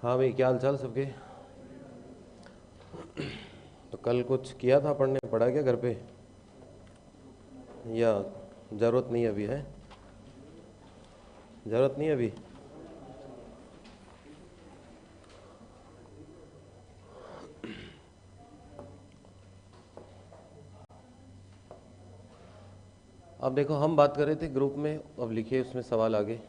हाँ भाई, क्या हाल चाल सबके। तो कल कुछ किया था, पढ़ने पढ़ा क्या घर पे, या ज़रूरत नहीं अभी है? ज़रूरत नहीं अभी। अब देखो, हम बात कर रहे थे ग्रुप में, अब लिखिए उसमें सवाल आगे।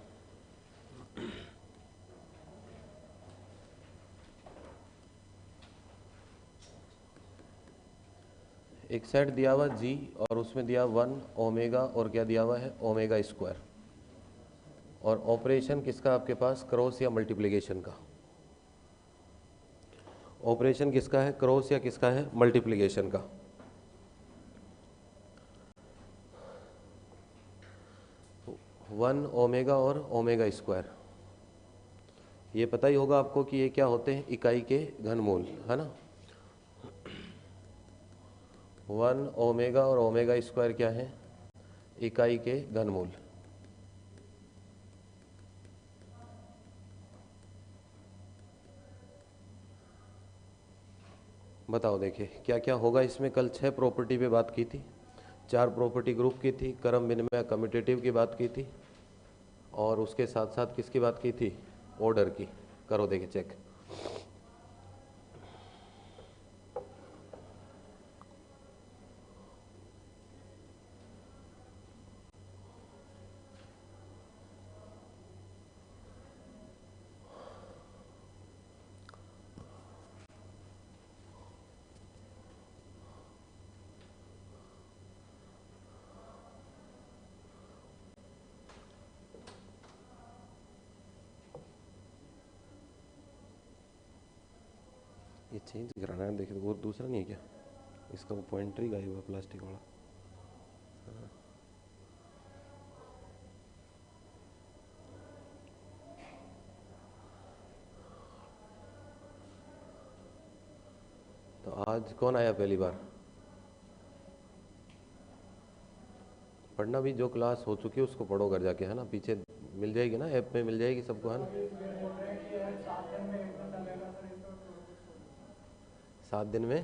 एक सेट दिया हुआ जी, और उसमें दिया 1 ओमेगा, और क्या दिया हुआ है, ओमेगा स्क्वायर। और ऑपरेशन किसका आपके पास, क्रॉस या मल्टीप्लिकेशन का? ऑपरेशन किसका है, क्रॉस या किसका है, मल्टीप्लिकेशन का? 1 ओमेगा और ओमेगा स्क्वायर, ये पता ही होगा आपको कि ये क्या होते हैं, इकाई के घनमूल, है ना। 1 ओमेगा और ओमेगा स्क्वायर क्या है, इकाई के घनमूल। बताओ, देखिए क्या क्या होगा इसमें। कल 6 प्रॉपर्टी पे बात की थी, 4 प्रॉपर्टी ग्रुप की थी, क्रम विनिमय कम्यूटेटिव की बात की थी, और उसके साथ साथ किसकी बात की थी, ऑर्डर की। करो देखिए चेक। ये चेंज कराना है, देखिए वो दूसरा नहीं है क्या, इसका वो पॉइंटर ही गायब हुआ प्लास्टिक वाला। तो आज कौन आया पहली बार? पढ़ना भी, जो क्लास हो चुकी है उसको पढ़ो घर जाके, है ना। पीछे मिल जाएगी ना, ऐप में मिल जाएगी सबको, है ना। 7 दिन में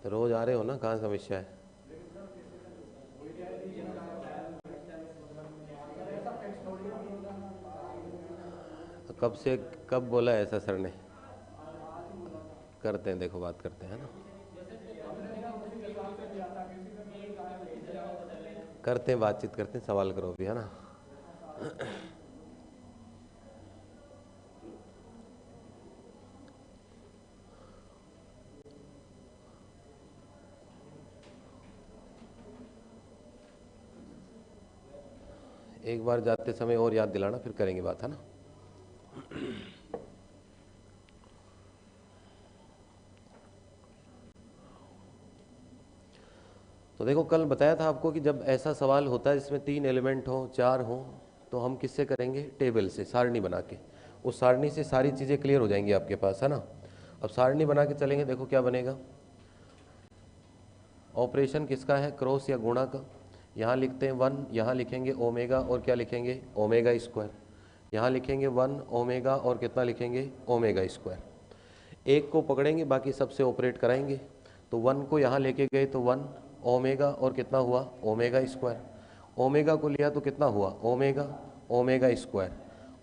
तो रोज आ रहे हो ना, कहाँ समस्या है? तो कब से, कब बोला है ऐसा सर ने? करते हैं, देखो बात करते हैं, है ना। करते हैं, बातचीत करते हैं, सवाल करो भी, है ना। एक बार जाते समय और याद दिलाना, फिर करेंगे बात, है ना। तो देखो, कल बताया था आपको कि जब ऐसा सवाल होता है जिसमें 3 एलिमेंट हो, 4 हो, तो हम किससे करेंगे, टेबल से, सारणी बना के। उस सारणी से सारी चीज़ें क्लियर हो जाएंगी आपके पास, है ना। अब सारणी बना के चलेंगे, देखो क्या बनेगा। ऑपरेशन किसका है, क्रॉस या गुणा का। यहाँ लिखते हैं 1, यहाँ लिखेंगे ओमेगा, और क्या लिखेंगे, ओमेगा स्क्वायर। यहाँ लिखेंगे 1 ओमेगा, और कितना लिखेंगे, ओमेगा स्क्वायर। एक को पकड़ेंगे, बाकी सबसे ऑपरेट कराएंगे। तो 1 को यहाँ लेके गए तो 1 ओमेगा, और कितना हुआ, ओमेगा स्क्वायर। ओमेगा को लिया तो कितना हुआ, ओमेगा, ओमेगा स्क्वायर।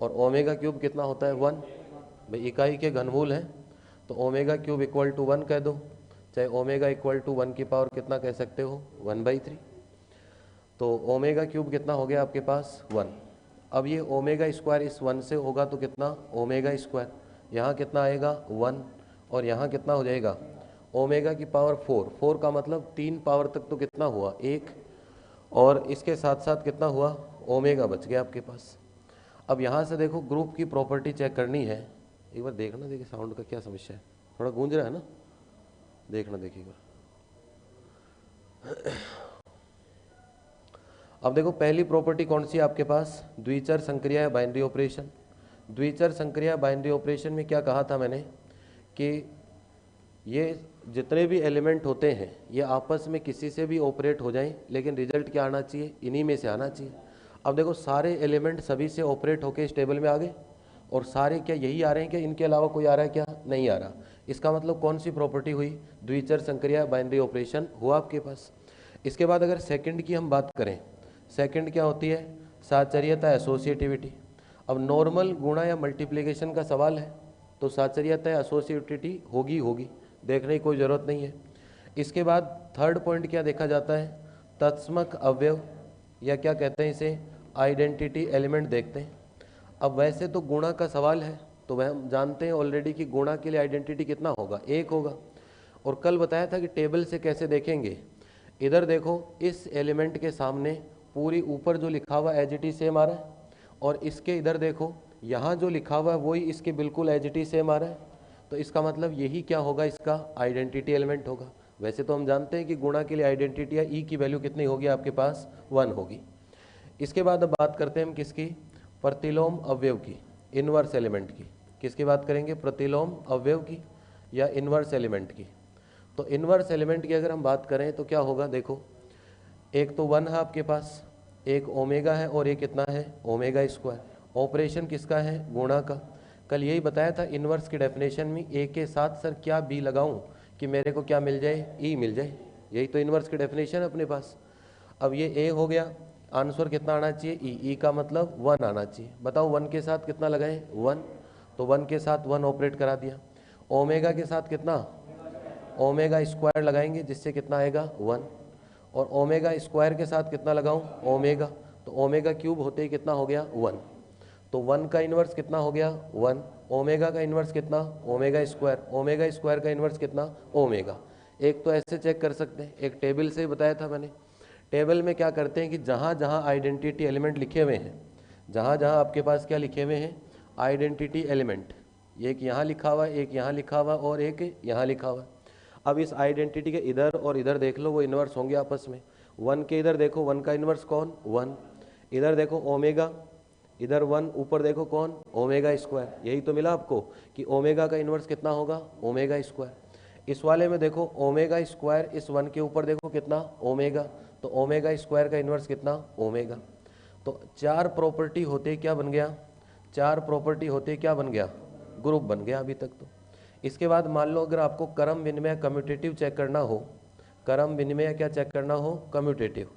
और ओमेगा क्यूब कितना होता है, 1। भाई इकाई के घनमूल हैं, तो ओमेगा क्यूब इक्वल टू 1 कह दो, चाहे ओमेगा इक्वल टू 1 की पावर कितना कह सकते हो, 1/3। तो ओमेगा क्यूब कितना हो गया आपके पास, 1। अब ये ओमेगा स्क्वायर इस 1 से होगा तो कितना, ओमेगा स्क्वायर। यहाँ कितना आएगा, 1, और यहाँ कितना हो जाएगा, ओमेगा की पावर 4। 4 का मतलब 3 पावर तक तो कितना हुआ, 1, और इसके साथ साथ कितना हुआ, ओमेगा बच गया आपके पास। अब यहाँ से देखो, ग्रुप की प्रॉपर्टी चेक करनी है। एक बार देखना, देखिए साउंड का क्या समस्या है, थोड़ा गूंज रहा है ना, देखना देखिए एक बार। अब देखो, पहली प्रॉपर्टी कौन सी है आपके पास, द्विचर संक्रिया या बाइनरी ऑपरेशन। द्विचर संक्रिया बाइनरी ऑपरेशन में क्या कहा था मैंने, कि ये जितने भी एलिमेंट होते हैं ये आपस में किसी से भी ऑपरेट हो जाएं, लेकिन रिजल्ट क्या आना चाहिए, इन्हीं में से आना चाहिए। अब देखो सारे एलिमेंट सभी से ऑपरेट होके इस टेबल में आ गए, और सारे क्या यही आ रहे हैं, क्या इनके अलावा कोई आ रहा है, क्या नहीं आ रहा। इसका मतलब कौन सी प्रॉपर्टी हुई, द्विचर संक्रिया बाइनरी ऑपरेशन हुआ आपके पास। इसके बाद अगर सेकंड की हम बात करें, सेकंड क्या होती है, साचर्यता एसोसिएटिविटी। अब नॉर्मल गुणा या मल्टीप्लिकेशन का सवाल है तो साचर्यता एसोसिएटिविटी होगी होगी, देखने की कोई ज़रूरत नहीं है। इसके बाद थर्ड पॉइंट क्या देखा जाता है, तत्समक अवयव या क्या कहते हैं इसे, आइडेंटिटी एलिमेंट देखते हैं। अब वैसे तो गुणा का सवाल है तो वह हम जानते हैं ऑलरेडी कि गुणा के लिए आइडेंटिटी कितना होगा, एक होगा। और कल बताया था कि टेबल से कैसे देखेंगे, इधर देखो इस एलिमेंट के सामने पूरी ऊपर जो लिखा हुआ एज इट इज सेम आ रहा है, और इसके इधर देखो यहाँ जो लिखा हुआ है वही इसके बिल्कुल एज इट इज सेम आ रहा है। तो इसका मतलब यही क्या होगा, इसका आइडेंटिटी एलिमेंट होगा। वैसे तो हम जानते हैं कि गुणा के लिए आइडेंटिटी या ई की वैल्यू कितनी होगी आपके पास, 1 होगी। इसके बाद अब बात करते हैं हम किसकी, प्रतिलोम अवयव की, इनवर्स एलिमेंट की। किसकी बात करेंगे, प्रतिलोम अवयव की या इनवर्स एलिमेंट की। तो इनवर्स एलिमेंट की अगर हम बात करें तो क्या होगा, देखो एक तो 1 है आपके पास, एक ओमेगा है और एक कितना है, ओमेगा स्क्वायर। ऑपरेशन किसका है, गुणा का। कल यही बताया था इनवर्स की डेफिनेशन में, ए के साथ सर क्या बी लगाऊं कि मेरे को क्या मिल जाए, ई मिल जाए। यही तो इनवर्स की डेफिनेशन है अपने पास। अब ये ए हो गया, आंसर कितना आना चाहिए, ई का मतलब 1 आना चाहिए। बताओ 1 के साथ कितना लगाएं, 1, तो 1 के साथ 1 ऑपरेट करा दिया। ओमेगा के साथ कितना, ओमेगा स्क्वायर लगाएंगे जिससे कितना आएगा 1, और ओमेगा स्क्वायर के साथ कितना लगाऊं, ओमेगा, तो ओमेगा क्यूब होते ही कितना हो गया 1। तो 1 का इन्वर्स कितना हो गया 1, ओमेगा का इन्वर्स कितना, ओमेगा स्क्वायर का इन्वर्स कितना, ओमेगा। एक तो ऐसे चेक कर सकते हैं, एक टेबल से ही बताया था मैंने। टेबल में क्या करते हैं कि जहाँ जहाँ आइडेंटिटी एलिमेंट लिखे हुए हैं, जहाँ जहाँ आपके पास क्या लिखे हुए हैं, आइडेंटिटी एलिमेंट, एक यहाँ लिखा हुआ, एक यहाँ लिखा हुआ और एक यहाँ लिखा हुआ। अब इस आइडेंटिटी के इधर और इधर देख लो, वो इन्वर्स होंगे आपस में। 1 के इधर देखो 1 का इन्वर्स कौन, 1, इधर देखो ओमेगा, इधर 1, ऊपर देखो कौन, ओमेगा स्क्वायर। यही तो मिला आपको कि ओमेगा का इन्वर्स कितना होगा, ओमेगा स्क्वायर। इस वाले में देखो ओमेगा स्क्वायर, इस 1 के ऊपर देखो कितना, ओमेगा, तो ओमेगा स्क्वायर का इन्वर्स कितना, ओमेगा। तो 4 प्रॉपर्टी होते क्या बन गया, 4 प्रॉपर्टी होते क्या बन गया, ग्रुप बन गया अभी तक तो। इसके बाद मान लो अगर आपको क्रम विनिमय कम्यूटेटिव चेक करना हो, क्रम विनिमय क्या चेक करना हो, कम्यूटेटिव,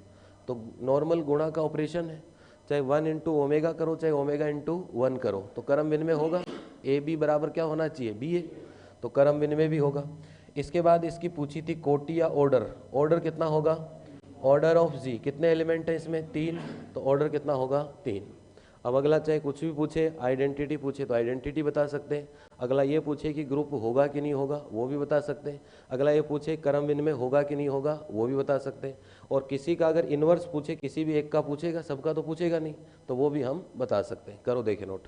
तो नॉर्मल गुणा का ऑपरेशन है, चाहे 1 इंटू ओमेगा करो चाहे ओमेगा इंटू 1 करो, तो क्रम विनिमय होगा। ए बी बराबर क्या होना चाहिए, बी ए, तो क्रम विनिमय भी होगा। इसके बाद इसकी पूछी थी कोटि या ऑर्डर, ऑर्डर कितना होगा, ऑर्डर ऑफ जी, कितने एलिमेंट है इसमें, 3, तो ऑर्डर कितना होगा, 3। अब अगला चाहे कुछ भी पूछे, आइडेंटिटी पूछे तो आइडेंटिटी बता सकते हैं, अगला ये पूछे कि ग्रुप होगा कि नहीं होगा वो भी बता सकते हैं, अगला ये पूछे क्रम विनिमय होगा कि नहीं होगा वो भी बता सकते हैं, और किसी का अगर इन्वर्स पूछे, किसी भी एक का पूछेगा, सबका तो पूछेगा नहीं, तो वो भी हम बता सकते हैं। करो देखे नोट।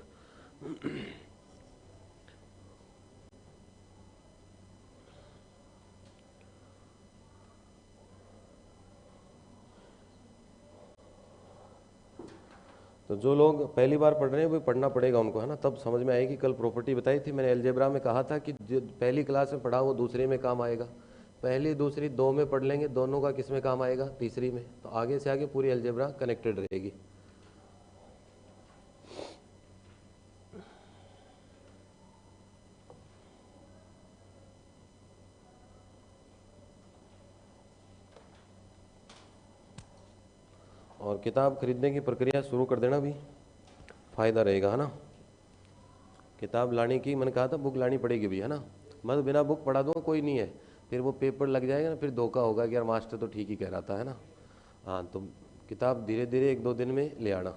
तो जो लोग पहली बार पढ़ रहे हैं वो पढ़ना पड़ेगा उनको, है ना, तब समझ में आएगी। कल प्रॉपर्टी बताई थी मैंने, अलजेब्रा में कहा था कि जो पहली क्लास में पढ़ा वो दूसरे में काम आएगा, पहली दूसरी 2 में पढ़ लेंगे, दोनों का किस में काम आएगा, तीसरी में। तो आगे से आगे पूरी अलजेब्रा कनेक्टेड रहेगी। और किताब खरीदने की प्रक्रिया शुरू कर देना भी, फ़ायदा रहेगा, है ना। किताब लाने की मैंने कहा था, बुक लानी पड़ेगी भी, है ना, मतलब बिना बुक पढ़ा दूंगा कोई नहीं है, फिर वो पेपर लग जाएगा ना, फिर धोखा होगा कि यार मास्टर तो ठीक ही कह रहा था, है ना। हाँ, तो किताब धीरे धीरे 1-2 दिन में ले आना।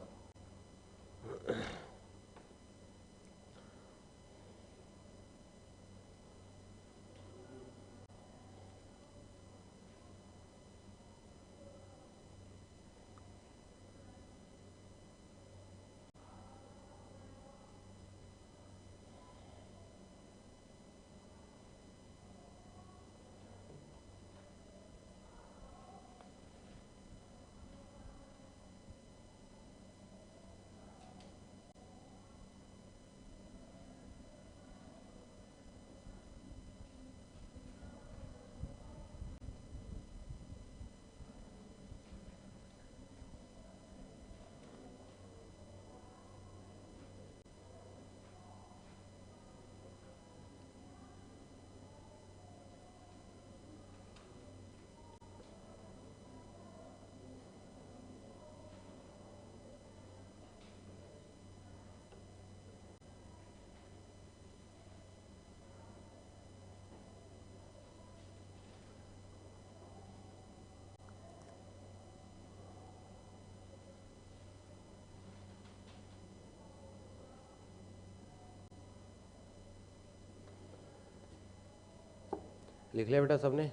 लिख लिया बेटा सबने?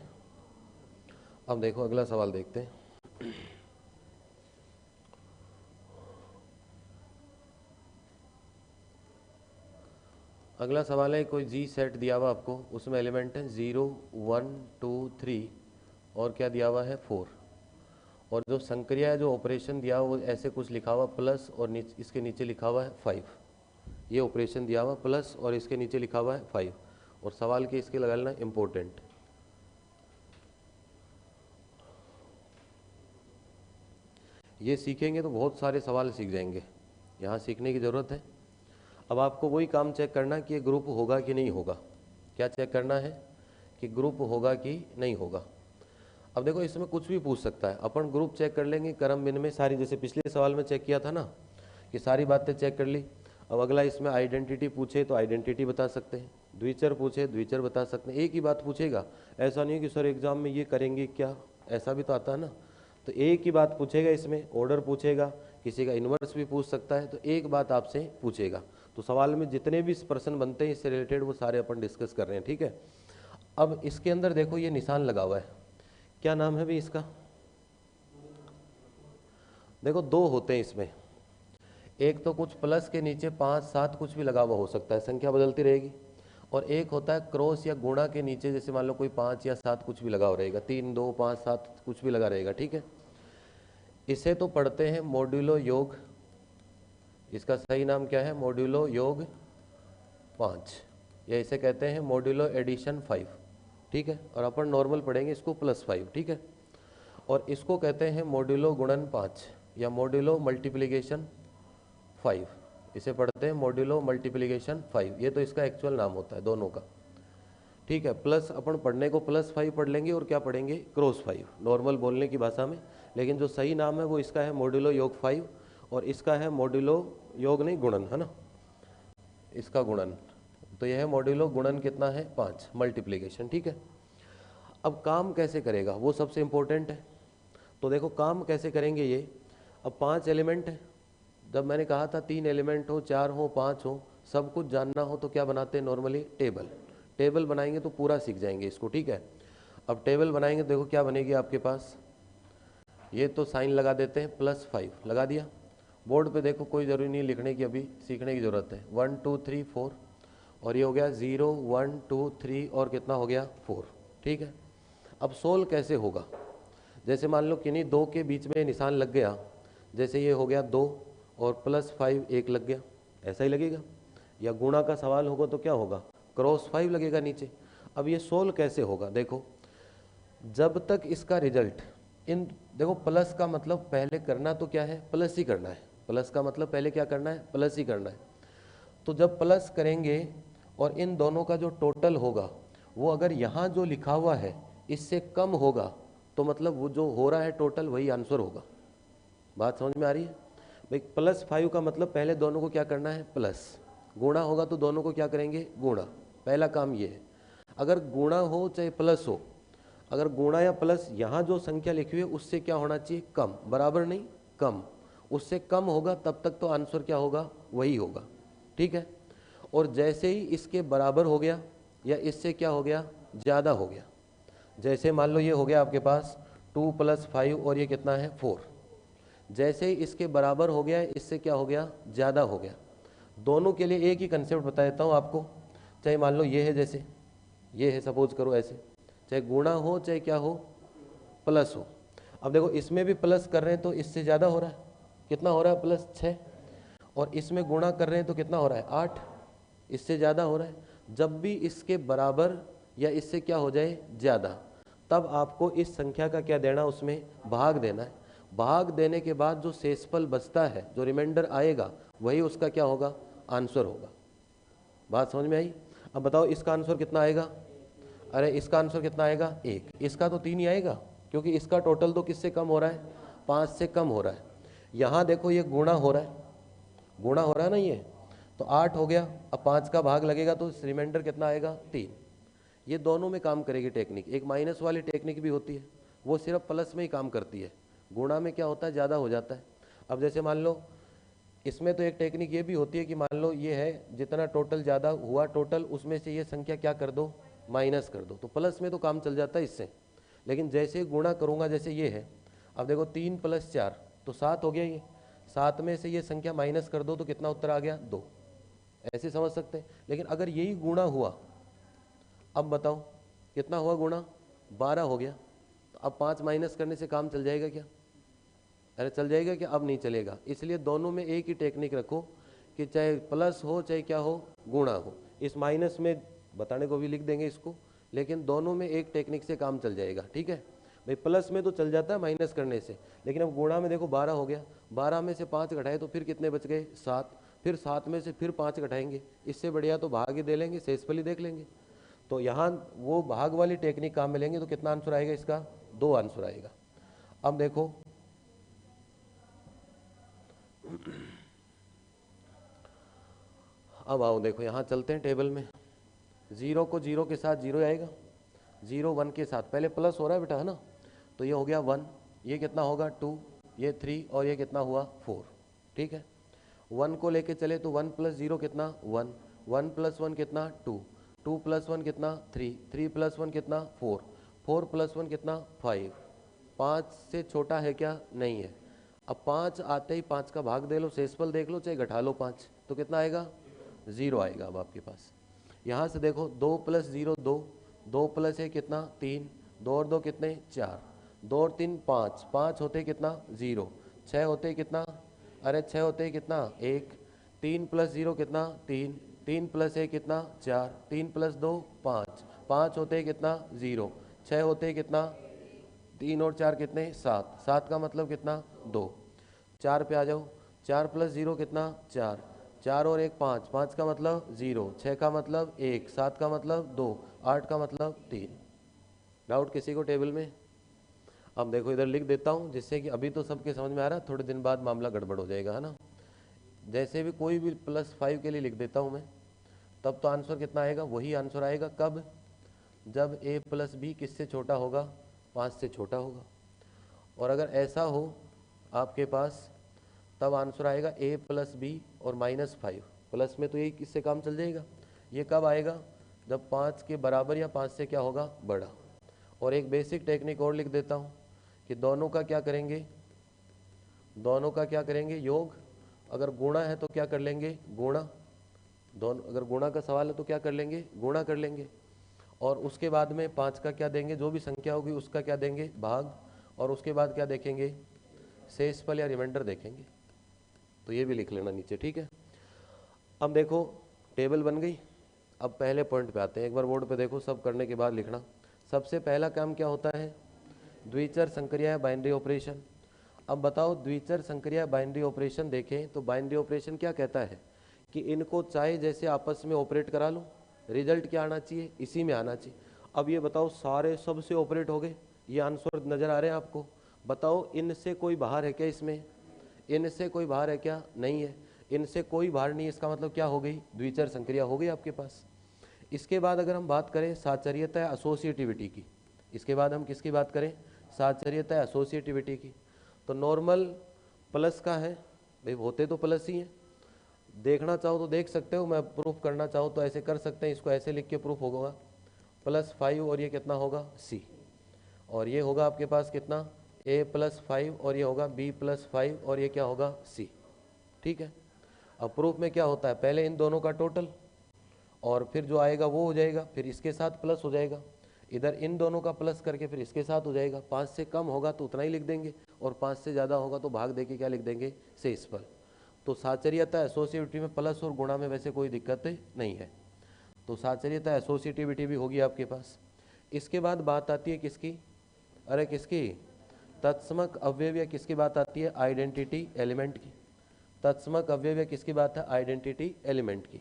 अब देखो अगला सवाल देखते हैं। अगला सवाल है, कोई जी सेट दिया हुआ आपको, उसमें एलिमेंट है 0 1 2 3 और क्या दिया हुआ है 4, और जो संक्रिया जो ऑपरेशन दिया हुआ वो ऐसे कुछ लिखा हुआ प्लस और इसके नीचे लिखा हुआ है 5। ये ऑपरेशन दिया हुआ प्लस और इसके नीचे लिखा हुआ है 5, और सवाल के इसके लगा लेना इम्पोर्टेंट। ये सीखेंगे तो बहुत सारे सवाल सीख जाएंगे, यहाँ सीखने की ज़रूरत है। अब आपको वही काम चेक करना है कि ये ग्रुप होगा कि नहीं होगा। क्या चेक करना है कि ग्रुप होगा कि नहीं होगा। अब देखो इसमें कुछ भी पूछ सकता है, अपन ग्रुप चेक कर लेंगे क्रम भिन्न में सारी, जैसे पिछले सवाल में चेक किया था ना कि सारी बातें चेक कर ली। अब अगला इसमें आइडेंटिटी पूछे तो आइडेंटिटी बता सकते हैं, द्विचर पूछे द्विचर बता सकते हैं। एक ही बात पूछेगा, ऐसा नहीं है कि सर एग्जाम में ये करेंगे क्या, ऐसा भी तो आता है ना। तो एक ही बात पूछेगा, इसमें ऑर्डर पूछेगा, किसी का इन्वर्स भी पूछ सकता है, तो एक बात आपसे पूछेगा। तो सवाल में जितने भी प्रश्न बनते हैं इससे रिलेटेड वो सारे अपन डिस्कस कर रहे हैं, ठीक है। अब इसके अंदर देखो ये निशान लगा हुआ है, क्या नाम है भाई इसका? देखो दो होते हैं इसमें, एक तो कुछ प्लस के नीचे 5 7 कुछ भी लगा हुआ हो सकता है, संख्या बदलती रहेगी, और एक होता है क्रॉस या गुणा के नीचे, जैसे मान लो कोई 5 या 7 कुछ भी लगा हुआ रहेगा, 3 2 5 7 कुछ भी लगा रहेगा, ठीक है। इसे तो पढ़ते हैं मॉड्यूलो योग, इसका सही नाम क्या है? मॉड्यूलो योग 5, या इसे कहते हैं मॉड्यूलो एडिशन 5, ठीक है। और अपन नॉर्मल पढ़ेंगे इसको +5, ठीक है। और इसको कहते हैं मॉड्यूलो गुणन 5 या मॉड्यूलो मल्टीप्लिकेशन 5, इसे पढ़ते हैं मॉड्यूलो मल्टीप्लिकेशन 5, ये तो इसका एक्चुअल नाम होता है दोनों का, ठीक है। प्लस अपन पढ़ने को +5 पढ़ लेंगे और क्या पढ़ेंगे? क्रॉस 5, नॉर्मल बोलने की भाषा में। लेकिन जो सही नाम है वो इसका है मॉड्यूलो योग 5, और इसका है मॉड्यूलो योग नहीं गुणन, है ना, इसका गुणन। तो यह है मॉड्यूलो गुणन कितना है? 5, मल्टीप्लिकेशन, ठीक है। अब काम कैसे करेगा वो सबसे इंपॉर्टेंट है। तो देखो काम कैसे करेंगे ये, अब 5 एलिमेंट है, जब मैंने कहा था 3 एलिमेंट हो 4 हो 5 हो, सब कुछ जानना हो तो क्या बनाते हैं नॉर्मली? टेबल। टेबल बनाएंगे तो पूरा सीख जाएंगे इसको, ठीक है। अब टेबल बनाएंगे, देखो क्या बनेगी आपके पास, ये तो साइन लगा देते हैं +5 लगा दिया। बोर्ड पे देखो कोई ज़रूरी नहीं लिखने की, अभी सीखने की ज़रूरत है। 1 2 3 4, और ये हो गया 0 1 2 3 और कितना हो गया 4, ठीक है। अब सोल्व कैसे होगा? जैसे मान लो किन्हीं दो के बीच में निशान लग गया, जैसे ये हो गया 2 और +5 1 लग गया, ऐसा ही लगेगा। या गुणा का सवाल होगा तो क्या होगा? क्रॉस 5 लगेगा नीचे। अब ये सोल्व कैसे होगा? देखो जब तक इसका रिजल्ट इन, देखो प्लस का मतलब पहले करना तो क्या है? प्लस ही करना है। प्लस का मतलब पहले क्या करना है? प्लस ही करना है। तो जब प्लस करेंगे और इन दोनों का जो टोटल होगा वो अगर यहाँ जो लिखा हुआ है इससे कम होगा, तो मतलब वो जो हो रहा है टोटल वही आंसर होगा। बात समझ में आ रही है भाई? +5 का मतलब पहले दोनों को क्या करना है? प्लस। गुणा होगा तो दोनों को क्या करेंगे? गुणा। पहला काम ये है। अगर गुणा हो चाहे प्लस हो, अगर गुणा या प्लस यहाँ जो संख्या लिखी हुई है उससे क्या होना चाहिए? कम, बराबर नहीं, कम। उससे कम होगा तब तक तो आंसर क्या होगा? वही होगा, ठीक है। और जैसे ही इसके बराबर हो गया या इससे क्या हो गया? ज़्यादा हो गया, जैसे मान लो ये हो गया आपके पास 2 + 5 और ये कितना है 4, जैसे ही इसके बराबर हो गया इससे क्या हो गया? ज़्यादा हो गया। दोनों के लिए एक ही कंसेप्ट बता देता हूँ आपको, चाहे मान लो ये है, जैसे ये है सपोज करो ऐसे, चाहे गुणा हो चाहे क्या हो प्लस हो। अब देखो इसमें भी प्लस कर रहे हैं तो इससे ज़्यादा हो रहा है, कितना हो रहा है? +6। और इसमें गुणा कर रहे हैं तो कितना हो रहा है? 8, इससे ज़्यादा हो रहा है। जब भी इसके बराबर या इससे क्या हो जाए? ज़्यादा, तब आपको इस संख्या का क्या देना? उसमें भाग देना है। भाग देने के बाद जो शेषफल बचता है, जो रिमाइंडर आएगा, वही उसका क्या होगा? आंसर होगा। बात समझ में आई? अब बताओ इसका आंसर कितना आएगा? अरे इसका आंसर कितना आएगा? 1। इसका तो 3 ही आएगा, क्योंकि इसका टोटल तो किससे कम हो रहा है? 5 से कम हो रहा है। यहाँ देखो ये गुणा हो रहा है, गुणा हो रहा है ना, ये तो 8 हो गया। अब 5 का भाग लगेगा तो रिमाइंडर कितना आएगा? 3। ये दोनों में काम करेगी टेक्निक। एक माइनस वाली टेक्निक भी होती है, वो सिर्फ प्लस में ही काम करती है, गुणा में क्या होता है? ज़्यादा हो जाता है। अब जैसे मान लो इसमें तो एक टेक्निक ये भी होती है कि मान लो ये है, जितना टोटल ज़्यादा हुआ टोटल, उसमें से ये संख्या क्या कर दो? माइनस कर दो, तो प्लस में तो काम चल जाता है इससे। लेकिन जैसे गुणा करूँगा, जैसे ये है, अब देखो 3 + 4 तो 7 हो गया, ये 7 में से ये संख्या माइनस कर दो तो कितना उत्तर आ गया, 2। ऐसे समझ सकते हैं। लेकिन अगर यही गुणा हुआ, अब बताओ कितना हुआ गुणा, 12 हो गया, तो अब 5 माइनस करने से काम चल जाएगा क्या? अरे चल जाएगा क्या? अब नहीं चलेगा। इसलिए दोनों में एक ही टेक्निक रखो कि चाहे प्लस हो चाहे क्या हो, गुणा हो। इस माइनस में बताने को भी लिख देंगे इसको, लेकिन दोनों में एक टेक्निक से काम चल जाएगा, ठीक है भाई। प्लस में तो चल जाता है माइनस करने से, लेकिन अब गुणा में देखो 12 हो गया, 12 में से 5 घटाए तो फिर कितने बच गए, 7। फिर 7 में से फिर 5 घटाएंगे, इससे बढ़िया तो भाग ही दे लेंगे, शेषफल ही देख लेंगे। तो यहाँ वो भाग वाली टेक्निक काम में लेंगे तो कितना आंसर आएगा इसका, 2 आंसर आएगा। अब देखो अब आओ देखो यहाँ चलते हैं टेबल में। 0 को 0 के साथ 0 आएगा, 0 1 के साथ, पहले प्लस हो रहा है बेटा, है ना, तो ये हो गया 1, ये कितना होगा 2, ये 3 और ये कितना हुआ 4, ठीक है। 1 को लेके चले तो 1 + 0 कितना 1, 1 + 1 कितना 2, 2 + 1 कितना 3, 3 + 1 कितना 4, 4 + 1 कितना 5। 5 से छोटा है क्या? नहीं है। अब 5 आते ही 5 का भाग दे लो, शेषफल देख लो, चाहे घटा लो 5, तो कितना आएगा, 0 आएगा। अब आपके पास यहाँ से देखो 2 + 0 2, 2 + 1 कितना 3, 2 और 2 कितने 4, 2 और 3 5, 5 होते कितना 0, 6 होते कितना, अरे 6 होते कितना 1, 3 + 0 कितना 3, 3 + 1 कितना 4, 3 + 2 5, 5 होते कितना 0, 6 होते कितना 3 और 4 कितने 7, 7 का मतलब कितना 2। 4 पे आ जाओ, 4 + 0 कितना 4, 4 और 1 5, 5 का मतलब 0, 6 का मतलब 1, 7 का मतलब 2, 8 का मतलब 3। डाउट किसी को टेबल में? अब देखो इधर लिख देता हूँ, जिससे कि अभी तो सबके समझ में आ रहा है, थोड़े दिन बाद मामला गड़बड़ हो जाएगा, है ना। जैसे भी कोई भी +5 के लिए लिख देता हूँ मैं, तब तो आंसर कितना आएगा, वही आंसर आएगा। कब? जब a + b किससे छोटा होगा, 5 से छोटा होगा। और अगर ऐसा हो आपके पास, तब आंसर आएगा a + b और -5। प्लस में तो यही किससे काम चल जाएगा। ये कब आएगा, जब 5 के बराबर या 5 से क्या होगा, बड़ा। और एक बेसिक टेक्निक और लिख देता हूँ कि दोनों का क्या करेंगे, दोनों का क्या करेंगे, योग। अगर गुणा है तो क्या कर लेंगे, गुणा। दोनों अगर गुणा का सवाल है तो क्या कर लेंगे, गुणा कर लेंगे। और उसके बाद में 5 का क्या देंगे, जो भी संख्या होगी उसका क्या देंगे, भाग। और उसके बाद क्या देखेंगे, शेषफल या रिमाइंडर देखेंगे। तो ये भी लिख लेना नीचे, ठीक है। अब देखो टेबल बन गई। अब पहले पॉइंट पे आते हैं, एक बार बोर्ड पे देखो, सब करने के बाद लिखना। सबसे पहला काम क्या होता है, द्विचर संक्रिया बाइनरी ऑपरेशन। अब बताओ द्विचर संक्रिया बाइनरी ऑपरेशन देखें तो बाइनरी ऑपरेशन क्या कहता है कि इनको चाहे जैसे आपस में ऑपरेट करा लो, रिजल्ट क्या आना चाहिए, इसी में आना चाहिए। अब ये बताओ सारे सब से ऑपरेट हो गए, ये आंसर नज़र आ रहे हैं आपको। बताओ इनसे कोई बाहर है क्या, इसमें इनसे कोई बाहर है क्या, नहीं है। इनसे कोई बाहर नहीं है, इसका मतलब क्या हो गई, द्विचर संक्रिया हो गई आपके पास। इसके बाद अगर हम बात करें साचर्यता एसोसिएटिविटी की, इसके बाद हम किसकी बात करें, साचर्यता एसोसिएटिविटी की। तो नॉर्मल प्लस का है भाई, होते तो प्लस ही हैं। देखना चाहो तो देख सकते हो, मैं प्रूफ करना चाहूँ तो ऐसे कर सकते हैं, इसको ऐसे लिख के प्रूफ होगा +5 और ये कितना होगा c, और ये होगा आपके पास कितना a + 5 और ये होगा b + 5 और ये क्या होगा c, ठीक है। अब प्रूफ में क्या होता है, पहले इन दोनों का टोटल और फिर जो आएगा वो हो जाएगा, फिर इसके साथ प्लस हो जाएगा, इधर इन दोनों का प्लस करके फिर इसके साथ हो जाएगा। 5 से कम होगा तो उतना ही लिख देंगे और 5 से ज़्यादा होगा तो भाग दे के क्या लिख देंगे, शेषफल। तो साचर्यता एसोसिएटिविटी में प्लस और गुणा में वैसे कोई दिक्कत नहीं है, तो साचर्यता एसोसिएटिविटी भी होगी आपके पास। इसके बाद बात आती है किसकी, अरे किसकी, तत्समक अवयव, किसकी बात आती है, आइडेंटिटी एलिमेंट की। तत्समक अवयव किसकी बात है, आइडेंटिटी एलिमेंट की।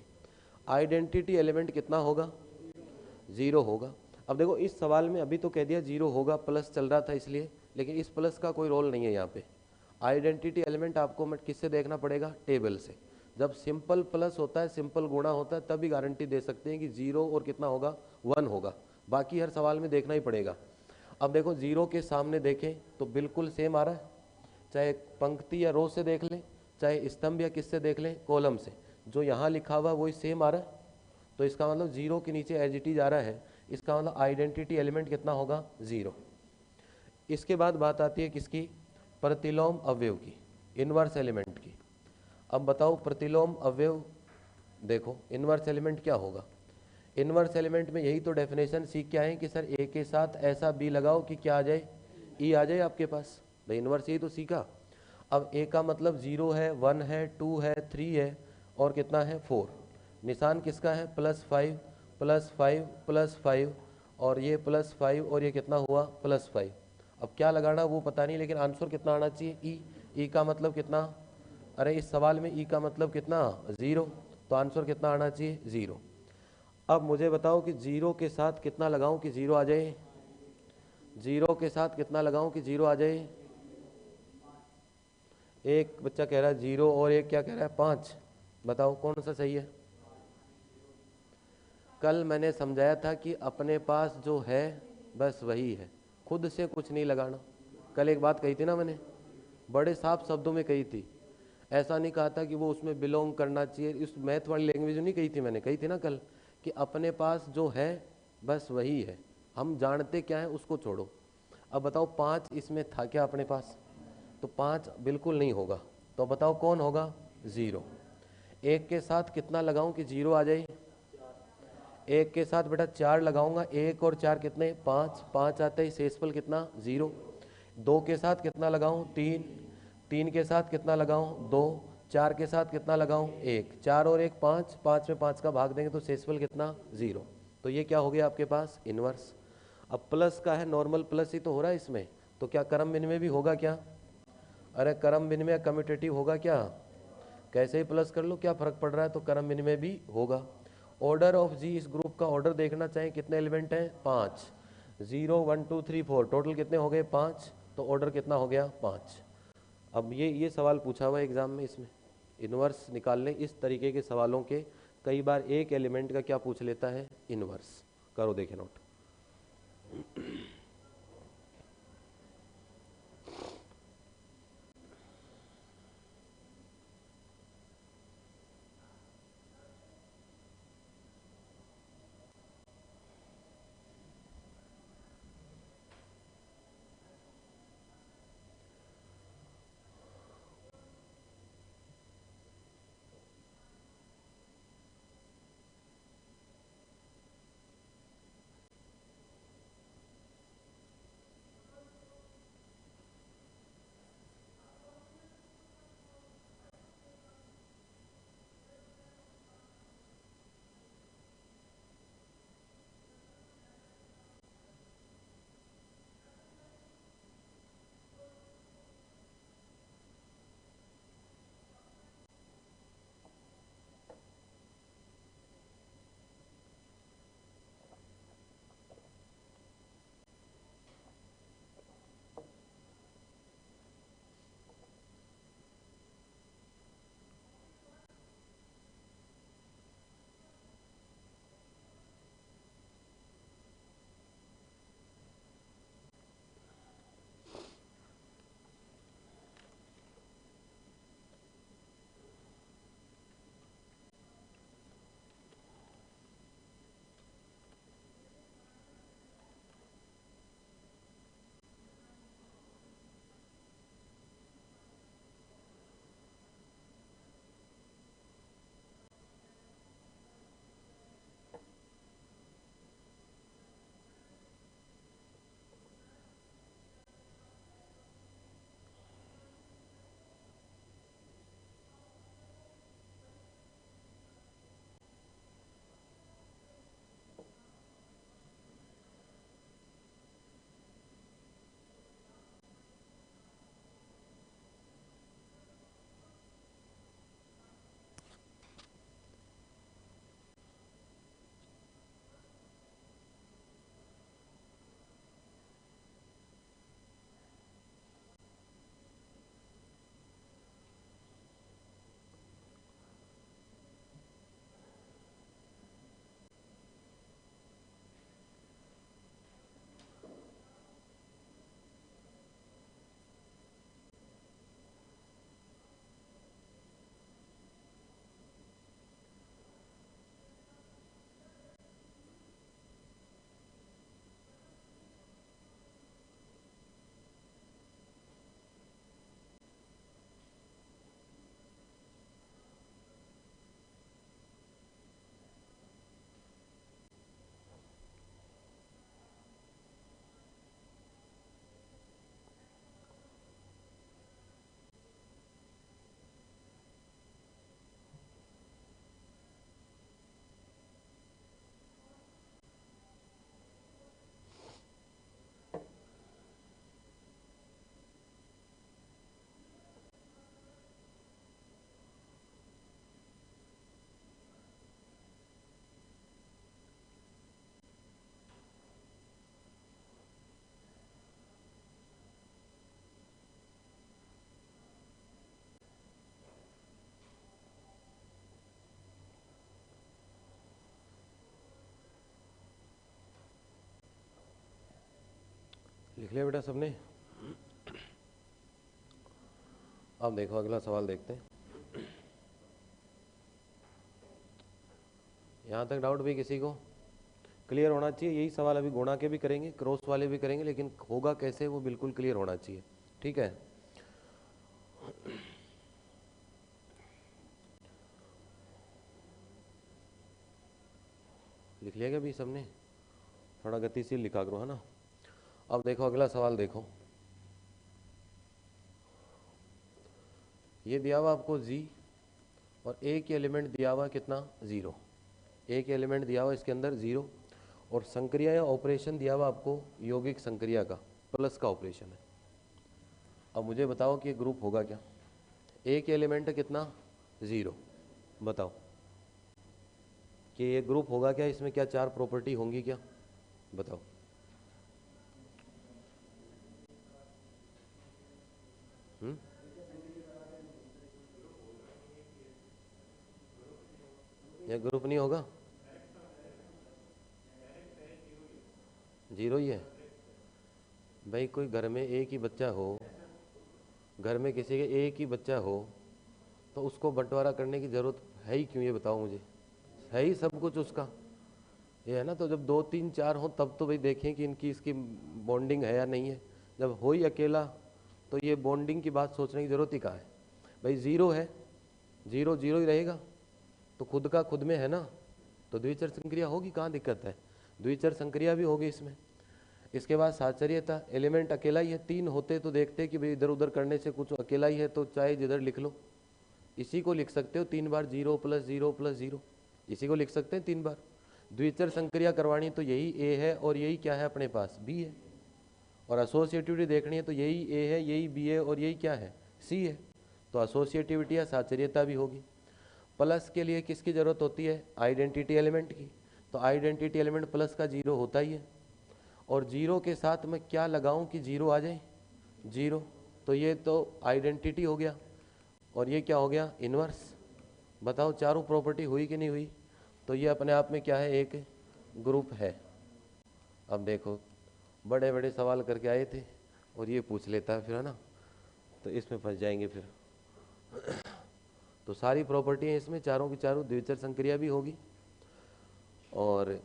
आइडेंटिटी एलिमेंट कितना होगा, 0 होगा। अब देखो इस सवाल में अभी तो कह दिया 0 होगा, प्लस चल रहा था इसलिए, लेकिन इस प्लस का कोई रोल नहीं है यहाँ पे। आइडेंटिटी एलिमेंट आपको किससे देखना पड़ेगा, टेबल से। जब सिंपल प्लस होता है, सिंपल गुणा होता है, तभी गारंटी दे सकते हैं कि 0 और कितना होगा, 1 होगा। बाकी हर सवाल में देखना ही पड़ेगा। अब देखो 0 के सामने देखें तो बिल्कुल सेम आ रहा है, चाहे पंक्ति या रो से देख लें, चाहे स्तंभ या किससे देख लें, कॉलम से, जो यहाँ लिखा हुआ वही सेम आ रहा है। तो इसका मतलब 0 के नीचे एज इट इज आ रहा है, इसका मतलब आइडेंटिटी एलिमेंट कितना होगा, 0। इसके बाद बात आती है किसकी, प्रतिलोम अवयव की, इनवर्स एलिमेंट की। अब बताओ प्रतिलोम अवयव, देखो इनवर्स एलिमेंट क्या होगा। इनवर्स एलिमेंट में यही तो डेफिनेशन सीख के आए कि सर ए के साथ ऐसा बी लगाओ कि क्या आ जाए, ई आ जाए आपके पास। भाई इनवर्स यही तो सीखा। अब ए का मतलब 0 है, 1 है, 2 है, 3 है और कितना है 4। निशान किसका है, +5 +5 +5 और ये +5 और ये कितना हुआ +5। अब क्या लगाना वो पता नहीं, लेकिन आंसर कितना आना चाहिए, ई। ई का मतलब कितना, अरे इस सवाल में ई का मतलब कितना, 0। तो आंसर कितना आना चाहिए, 0। अब मुझे बताओ कि 0 के साथ कितना लगाऊं कि 0 आ जाए, 0 के साथ कितना लगाऊं कि 0 आ जाए। एक बच्चा कह रहा है 0 और एक क्या कह रहा है 5। बताओ कौन सा सही है। कल मैंने समझाया था कि अपने पास जो है बस वही है, खुद से कुछ नहीं लगाना। कल एक बात कही थी ना मैंने, बड़े साफ शब्दों में कही थी। ऐसा नहीं कहा था कि वो उसमें बिलोंग करना चाहिए, इस मैथ वाली लैंग्वेज नहीं कही थी मैंने, कही थी ना कल कि अपने पास जो है बस वही है, हम जानते क्या है उसको छोड़ो। अब बताओ 5 इसमें था क्या अपने पास, तो 5 बिल्कुल नहीं होगा। तो बताओ कौन होगा, 0। एक के साथ कितना लगाऊं कि 0 आ जाए, एक के साथ बेटा 4 लगाऊंगा, 1 और 4 कितने 5, 5 आते ही शेषफल कितना 0। 2 के साथ कितना लगाऊं 3, 3 के साथ कितना लगाऊं 2, 4 के साथ कितना लगाऊं 1, 4 और 1 5, 5 में 5 का भाग देंगे तो शेषफल कितना 0। तो ये क्या हो गया आपके पास, इनवर्स। अब प्लस का है, नॉर्मल प्लस ही तो हो रहा है इसमें, तो क्या क्रम विनिमय भी होगा क्या, अरे क्रम विनिमय कम्यूटेटिव होगा क्या, कैसे ही प्लस कर लो क्या फर्क पड़ रहा है, तो क्रम विनिमय भी होगा। ऑर्डर ऑफ जी, इस ग्रुप का ऑर्डर देखना चाहिए, कितने एलिमेंट हैं 5, 0 1 2 3 4, टोटल कितने हो गए 5, तो ऑर्डर कितना हो गया 5। अब ये सवाल पूछा हुआ है एग्जाम में, इसमें इनवर्स निकालने इस तरीके के सवालों के कई बार एक एलिमेंट का क्या पूछ लेता है, इनवर्स। करो देखे नोट। लिख लिया बेटा सबने? अब देखो अगला सवाल देखते हैं। यहाँ तक डाउट भी किसी को क्लियर होना चाहिए। यही सवाल अभी गुणा के भी करेंगे, क्रॉस वाले भी करेंगे, लेकिन होगा कैसे वो बिल्कुल क्लियर होना चाहिए। ठीक है, लिख लिया क्या भी सबने? थोड़ा गतिशील लिखा करो, है ना। अब देखो अगला सवाल देखो। ये दिया हुआ आपको जी, और एक एलिमेंट दिया हुआ कितना? 0। एक एलिमेंट दिया हुआ इसके अंदर 0, और संक्रिया या ऑपरेशन दिया हुआ आपको यौगिक संक्रिया का प्लस का ऑपरेशन है। अब मुझे बताओ कि ये ग्रुप होगा क्या? एक एलिमेंट कितना? 0। बताओ कि ये ग्रुप होगा क्या? इसमें क्या 4 प्रॉपर्टी होंगी क्या? बताओ। ये ग्रुप नहीं होगा? 0 ही है भाई। कोई घर में एक ही बच्चा हो, घर में किसी के एक ही बच्चा हो, तो उसको बंटवारा करने की ज़रूरत है ही क्यों? ये बताओ मुझे। है ही सब कुछ उसका, ये है ना। तो जब 2 3 4 हो तब तो भाई देखें कि इनकी इसकी बॉन्डिंग है या नहीं है। जब हो ही अकेला तो ये बॉन्डिंग की बात सोचने की ज़रूरत ही कहाँ है भाई। 0 है, 0 0 ही रहेगा, तो खुद का खुद में है ना, तो द्विचर संक्रिया होगी, कहाँ दिक्कत है? द्विचर संक्रिया भी होगी इसमें। इसके बाद साचर्यता, एलिमेंट अकेला ही है। 3 होते तो देखते कि भाई इधर उधर करने से कुछ अकेला ही है, तो चाहे जिधर लिख लो। इसी को लिख सकते हो 3 बार, 0 + 0 + 0, इसी को लिख सकते हैं 3 बार। द्विचर संक्रिया करवानी तो यही ए है, और यही क्या है अपने पास? बी है। और एसोसिएटिविटी देखनी है तो यही ए है, यही बी है, और यही क्या है? सी है। तो एसोसिएटिविटी या साचर्यता भी होगी। प्लस के लिए किसकी ज़रूरत होती है? आइडेंटिटी एलिमेंट की। तो आइडेंटिटी एलिमेंट प्लस का 0 होता ही है, और 0 के साथ मैं क्या लगाऊं कि 0 आ जाए? 0। तो ये तो आइडेंटिटी हो गया, और ये क्या हो गया? इनवर्स। बताओ चारों प्रॉपर्टी हुई कि नहीं हुई? तो ये अपने आप में क्या है? एक ग्रुप है। अब देखो बड़े बड़े सवाल करके आए थे और ये पूछ लेता है फिर, है ना, तो इसमें फंस जाएंगे फिर। तो सारी प्रॉपर्टी है इसमें, चारों की चारों। द्विचर संक्रिया भी होगी और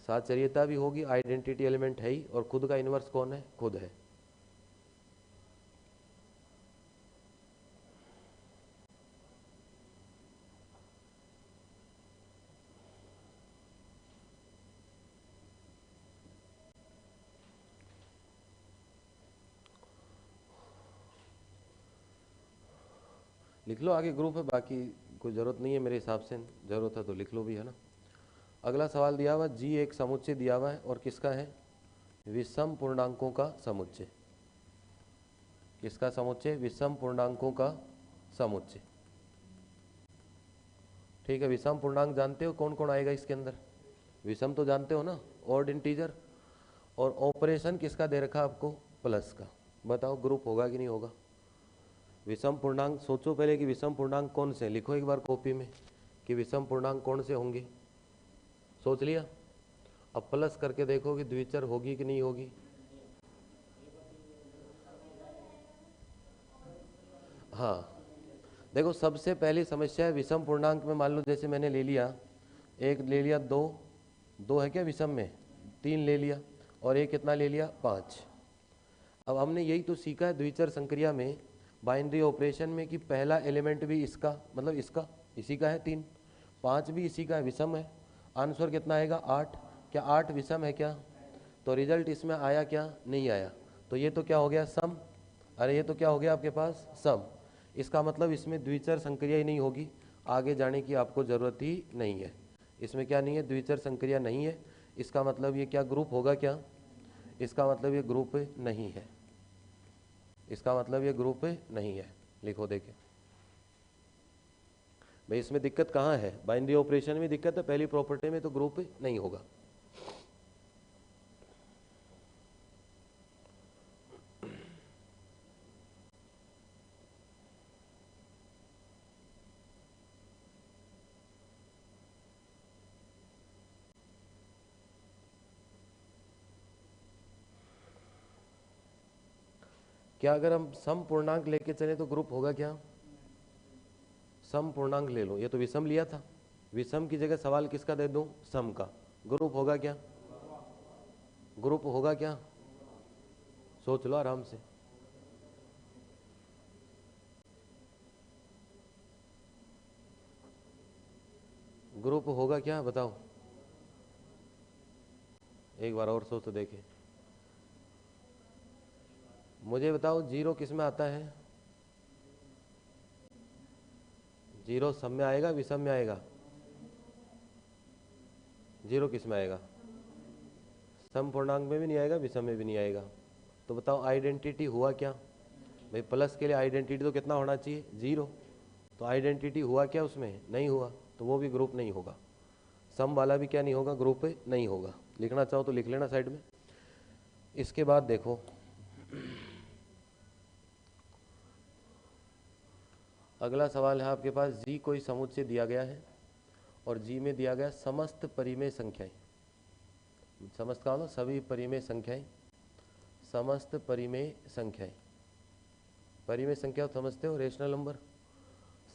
साचर्यता भी होगी, आइडेंटिटी एलिमेंट है ही, और खुद का इनवर्स कौन है? खुद है। लिख लो आगे ग्रुप है, बाकी कोई ज़रूरत नहीं है मेरे हिसाब से। ज़रूरत है तो लिख लो भी, है ना। अगला सवाल दिया हुआ, जी एक समुच्चय दिया हुआ है, और किसका है? विषम पूर्णांकों का समुच्चय। किसका समुच्चय? विषम पूर्णांकों का समुच्चय। ठीक है, विषम पूर्णांक जानते हो कौन कौन आएगा इसके अंदर? विषम तो जानते हो ना, ऑड इंटीजर। और ऑपरेशन किसका दे रखा आपको? प्लस का। बताओ ग्रुप होगा कि नहीं होगा? विषम पूर्णांक सोचो पहले कि विषम पूर्णांक कौन से, लिखो एक बार कॉपी में कि विषम पूर्णांक कौन से होंगे। सोच लिया? अब प्लस करके देखो कि द्विचर होगी कि नहीं होगी। हाँ, देखो सबसे पहली समस्या है विषम पूर्णांक में। मान लो जैसे मैंने ले लिया, एक ले लिया, दो, दो है क्या विषम में? 3 ले लिया, और एक कितना ले लिया? 5। अब हमने यही तो सीखा है द्विचर संक्रिया में, बाइनरी ऑपरेशन में, कि पहला एलिमेंट भी इसका, मतलब इसका, इसी का है 3, 5 भी इसी का है, विषम है। आंसर कितना आएगा? 8। क्या 8 विषम है क्या? तो रिजल्ट इसमें आया क्या? नहीं आया। तो ये तो क्या हो गया? सम। अरे ये तो क्या हो गया आपके पास? सम। इसका मतलब इसमें द्विचर संक्रिया ही नहीं होगी, आगे जाने की आपको ज़रूरत ही नहीं है। इसमें क्या नहीं है? द्विचर संक्रिया नहीं है। इसका मतलब ये क्या ग्रुप होगा क्या? इसका मतलब ये ग्रुप नहीं है। इसका मतलब ये ग्रुप नहीं है। लिखो देखे भाई, इसमें दिक्कत कहाँ है? बाइनरी ऑपरेशन में दिक्कत है, पहली प्रॉपर्टी में तो ग्रुप नहीं होगा। क्या अगर हम सम पूर्णांक लेके चले तो ग्रुप होगा क्या? सम पूर्णांक ले लो, ये तो विषम लिया था, विषम की जगह सवाल किसका दे दूं? सम का। ग्रुप होगा क्या? ग्रुप होगा क्या? सोच लो आराम से। ग्रुप होगा क्या बताओ, एक बार और सोच तो देखे। मुझे बताओ जीरो किस में आता है? जीरो सम में आएगा विषम में आएगा? जीरो किस में आएगा? सम पूर्णांक में भी नहीं आएगा, विषम में भी नहीं आएगा। तो बताओ आइडेंटिटी हुआ क्या? भाई प्लस के लिए आइडेंटिटी तो कितना होना चाहिए? जीरो। तो आइडेंटिटी हुआ क्या उसमें? नहीं हुआ, तो वो भी ग्रुप नहीं होगा। सम वाला भी क्या नहीं होगा? ग्रुप नहीं होगा। लिखना चाहो तो लिख लेना साइड में। इसके बाद देखो, अगला सवाल है आपके पास, जी कोई समुच्चय दिया गया है और जी में दिया गया समस्त परिमेय संख्याएं। समस्त का मतलब सभी परिमेय संख्याएं, समस्त परिमेय संख्याएं। परिमेय संख्या समझते हो? Rational number.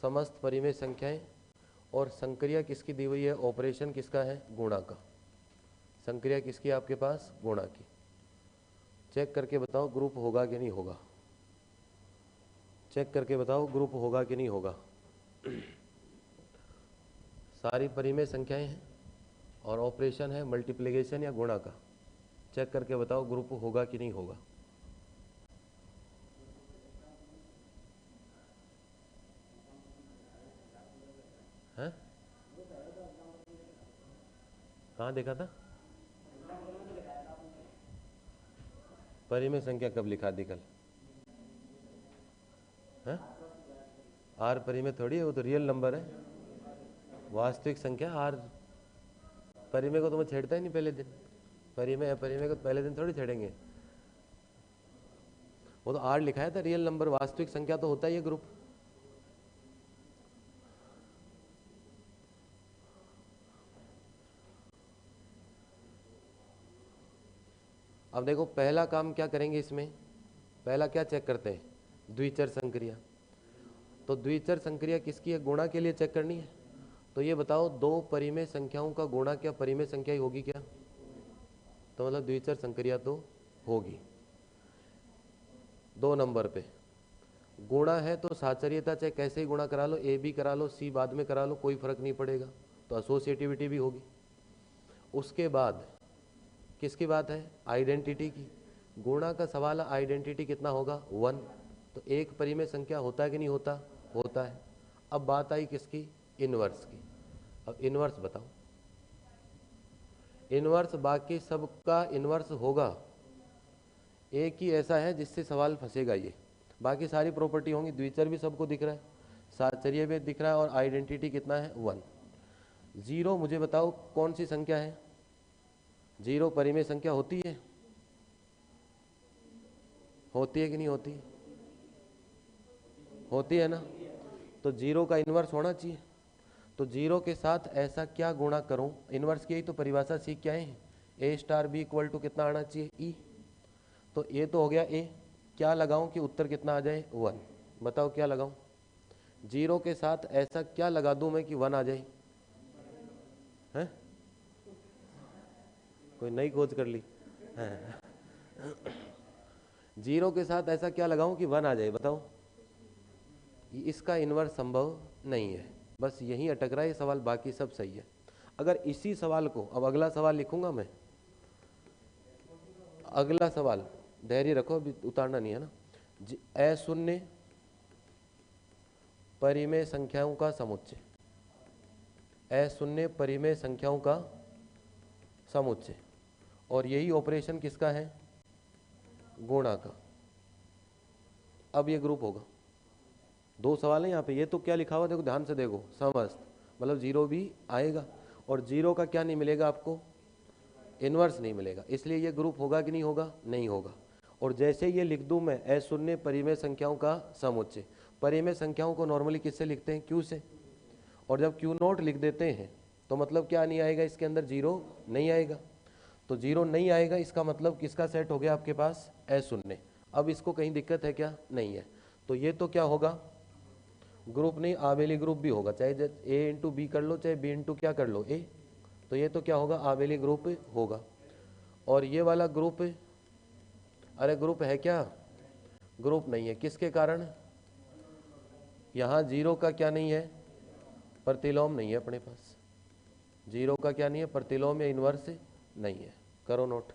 समस्त परिमेय संख्याएं और संक्रिया किसकी दी हुई है? ऑपरेशन किसका है? गुणा का। संक्रिया किसकी आपके पास? गुणा की। चेक करके बताओ ग्रुप होगा कि नहीं होगा? चेक करके बताओ ग्रुप होगा कि नहीं होगा? सारी परिमेय संख्याएं हैं और ऑपरेशन है मल्टीप्लिकेशन या गुणा का। चेक करके बताओ ग्रुप होगा कि नहीं होगा? हैं? कहाँ देखा था? परिमेय संख्या कब लिखा दी कल? हैं? आर परिमेय थोड़ी है, वो तो रियल नंबर है, वास्तविक संख्या। आर परिमेय को तो मैं छेड़ता ही नहीं पहले दिन। परिमेय अपरिमेय को पहले दिन थोड़ी छेड़ेंगे। वो तो आर लिखाया था, रियल नंबर, वास्तविक संख्या तो होता ही है ग्रुप। अब देखो पहला काम क्या करेंगे इसमें, पहला क्या चेक करते हैं? द्विचर संक्रिया। तो द्विचर संक्रिया किसकी है? गुणा के लिए चेक करनी है। तो ये बताओ दो परिमेय संख्याओं का गुणा क्या परिमेय संख्या ही होगी क्या? तो मतलब द्विचर संक्रिया तो होगी। 2 नंबर पे गुणा है तो साचर्यता चाहे कैसे ही गुणा करा लो, ए बी करा लो, सी बाद में करा लो, कोई फर्क नहीं पड़ेगा, तो एसोसिएटिविटी भी होगी। उसके बाद किसकी बात है? आइडेंटिटी की। गुणा का सवाल है, आइडेंटिटी कितना होगा? 1। तो एक परिमेय संख्या होता है कि नहीं होता? होता है। अब बात आई किसकी? इनवर्स की। अब इनवर्स बताओ। इनवर्स बाकी सबका इनवर्स होगा, एक ही ऐसा है जिससे सवाल फंसेगा ये। बाकी सारी प्रॉपर्टी होंगी, द्विचर भी सबको दिख रहा है, साचर्य भी दिख रहा है, और आइडेंटिटी कितना है? 1। जीरो मुझे बताओ कौन सी संख्या है? जीरो परिमेय संख्या होती है? होती है कि नहीं होती? होती है ना। तो जीरो का इन्वर्स होना चाहिए। तो जीरो के साथ ऐसा क्या गुणा करूं? इन्वर्स की ही तो परिभाषा सीख के आए हैं, ए स्टार बी इक्वल टू कितना आना चाहिए? ई। तो ये तो हो गया ए, क्या लगाऊं कि उत्तर कितना आ जाए? 1। बताओ क्या लगाऊं? जीरो के साथ ऐसा क्या लगा दूं मैं कि 1 आ जाए? हैं? कोई नई खोज कर ली है? जीरो के साथ ऐसा क्या लगाऊं कि 1 आ जाए? बताओ। इसका इन्वर्स संभव नहीं है, बस यही अटक रहा है ये सवाल, बाकी सब सही है। अगर इसी सवाल को, अब अगला सवाल लिखूंगा मैं, अगला सवाल धैर्य रखो, अभी उतारना नहीं है ना। अशून्य परिमेय संख्याओं का समुच्चय, अशून्य परिमेय संख्याओं का समुच्चय, और यही ऑपरेशन किसका है? गुणा का। अब ये ग्रुप होगा। 2 सवाल है यहाँ पे, ये तो क्या लिखा हुआ देखो, ध्यान से देखो, समस्त मतलब जीरो भी आएगा, और जीरो का क्या नहीं मिलेगा आपको? इन्वर्स नहीं मिलेगा। इसलिए ये ग्रुप होगा कि नहीं होगा? नहीं होगा। और जैसे ये लिख दूं मैं, अशून्य परिमेय संख्याओं का समुच्चय। परिमेय संख्याओं को नॉर्मली किससे लिखते हैं? क्यू से। और जब क्यू नॉट लिख देते हैं तो मतलब क्या नहीं आएगा इसके अंदर? जीरो नहीं आएगा। तो जीरो नहीं आएगा, इसका मतलब किसका सेट हो गया आपके पास? अशून्य। अब इसको कहीं दिक्कत है क्या? नहीं है। तो ये तो क्या होगा? ग्रुप नहीं, आबेली ग्रुप भी होगा, चाहे ए इंटू बी कर लो, चाहे बी इंटू क्या कर लो, ए। तो ये तो क्या होगा? आबेली ग्रुप होगा। और ये वाला ग्रुप, अरे ग्रुप है क्या? ग्रुप नहीं है। किसके कारण? यहाँ जीरो का क्या नहीं है? प्रतिलोम नहीं है अपने पास। जीरो का क्या नहीं है? प्रतिलोम या इन्वर्स नहीं है। करो नोट।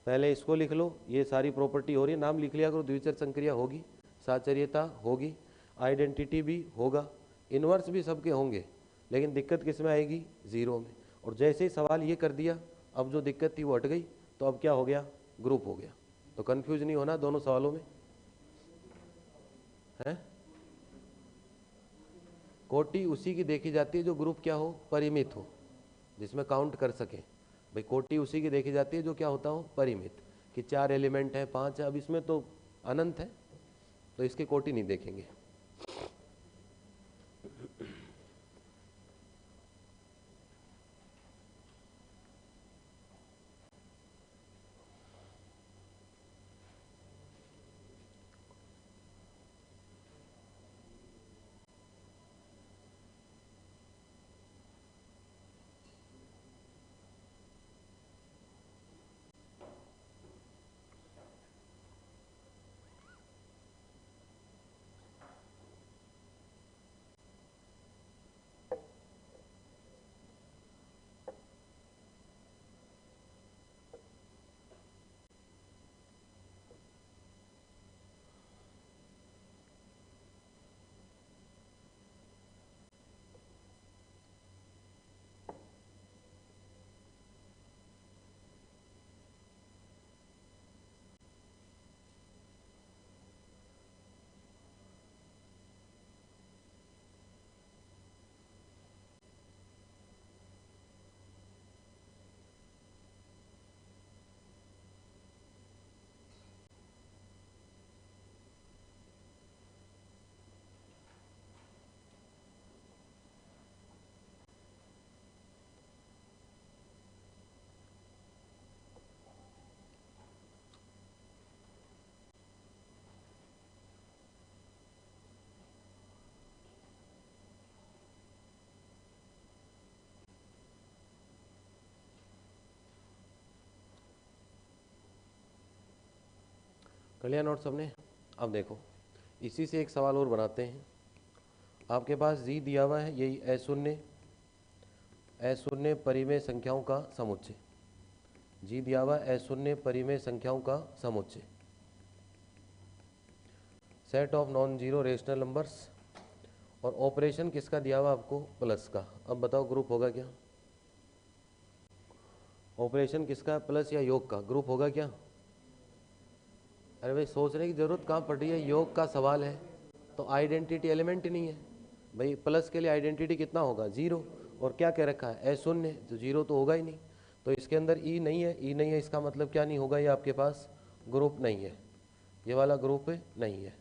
पहले इसको लिख लो, ये सारी प्रॉपर्टी हो रही है, नाम लिख लिया करो। द्विचर संक्रिया होगी, साचर्यता होगी, आइडेंटिटी भी होगा, इन्वर्स भी सबके होंगे, लेकिन दिक्कत किस में आएगी? जीरो में। और जैसे ही सवाल ये कर दिया, अब जो दिक्कत थी वो हट गई, तो अब क्या हो गया? ग्रुप हो गया। तो कंफ्यूज नहीं होना दोनों सवालों में, है? कोटि उसी की देखी जाती है जो ग्रुप क्या हो? परिमित हो, जिसमें काउंट कर सके। भाई कोटि उसी की देखी जाती है जो क्या होता हो? परिमित, कि 4 एलिमेंट है, 5 है। अब इसमें तो अनंत है, तो इसकी कोटि नहीं देखेंगे। कर लिया नोट सबने? अब देखो, इसी से एक सवाल और बनाते हैं। आपके पास जी दिया हुआ है, यही अशून्य परिमेय संख्याओं का समुच्चय। जी दिया हुआ अशून्य परिमेय संख्याओं का समुच्चय, set of non zero rational numbers. और ऑपरेशन किसका दिया हुआ आपको? प्लस का। अब बताओ ग्रुप होगा क्या? ऑपरेशन किसका? प्लस या योग का। ग्रुप होगा क्या? अरे भाई सोचने की जरूरत कहाँ पड़ रही है? योग का सवाल है तो आइडेंटिटी एलिमेंट ही नहीं है भाई। प्लस के लिए आइडेंटिटी कितना होगा? जीरो। और क्या कह रखा है? अशून्य, तो जीरो तो होगा ही नहीं। तो इसके अंदर ई नहीं है, ई नहीं है, इसका मतलब क्या नहीं होगा? ये आपके पास ग्रुप नहीं है, ये वाला ग्रुप नहीं है।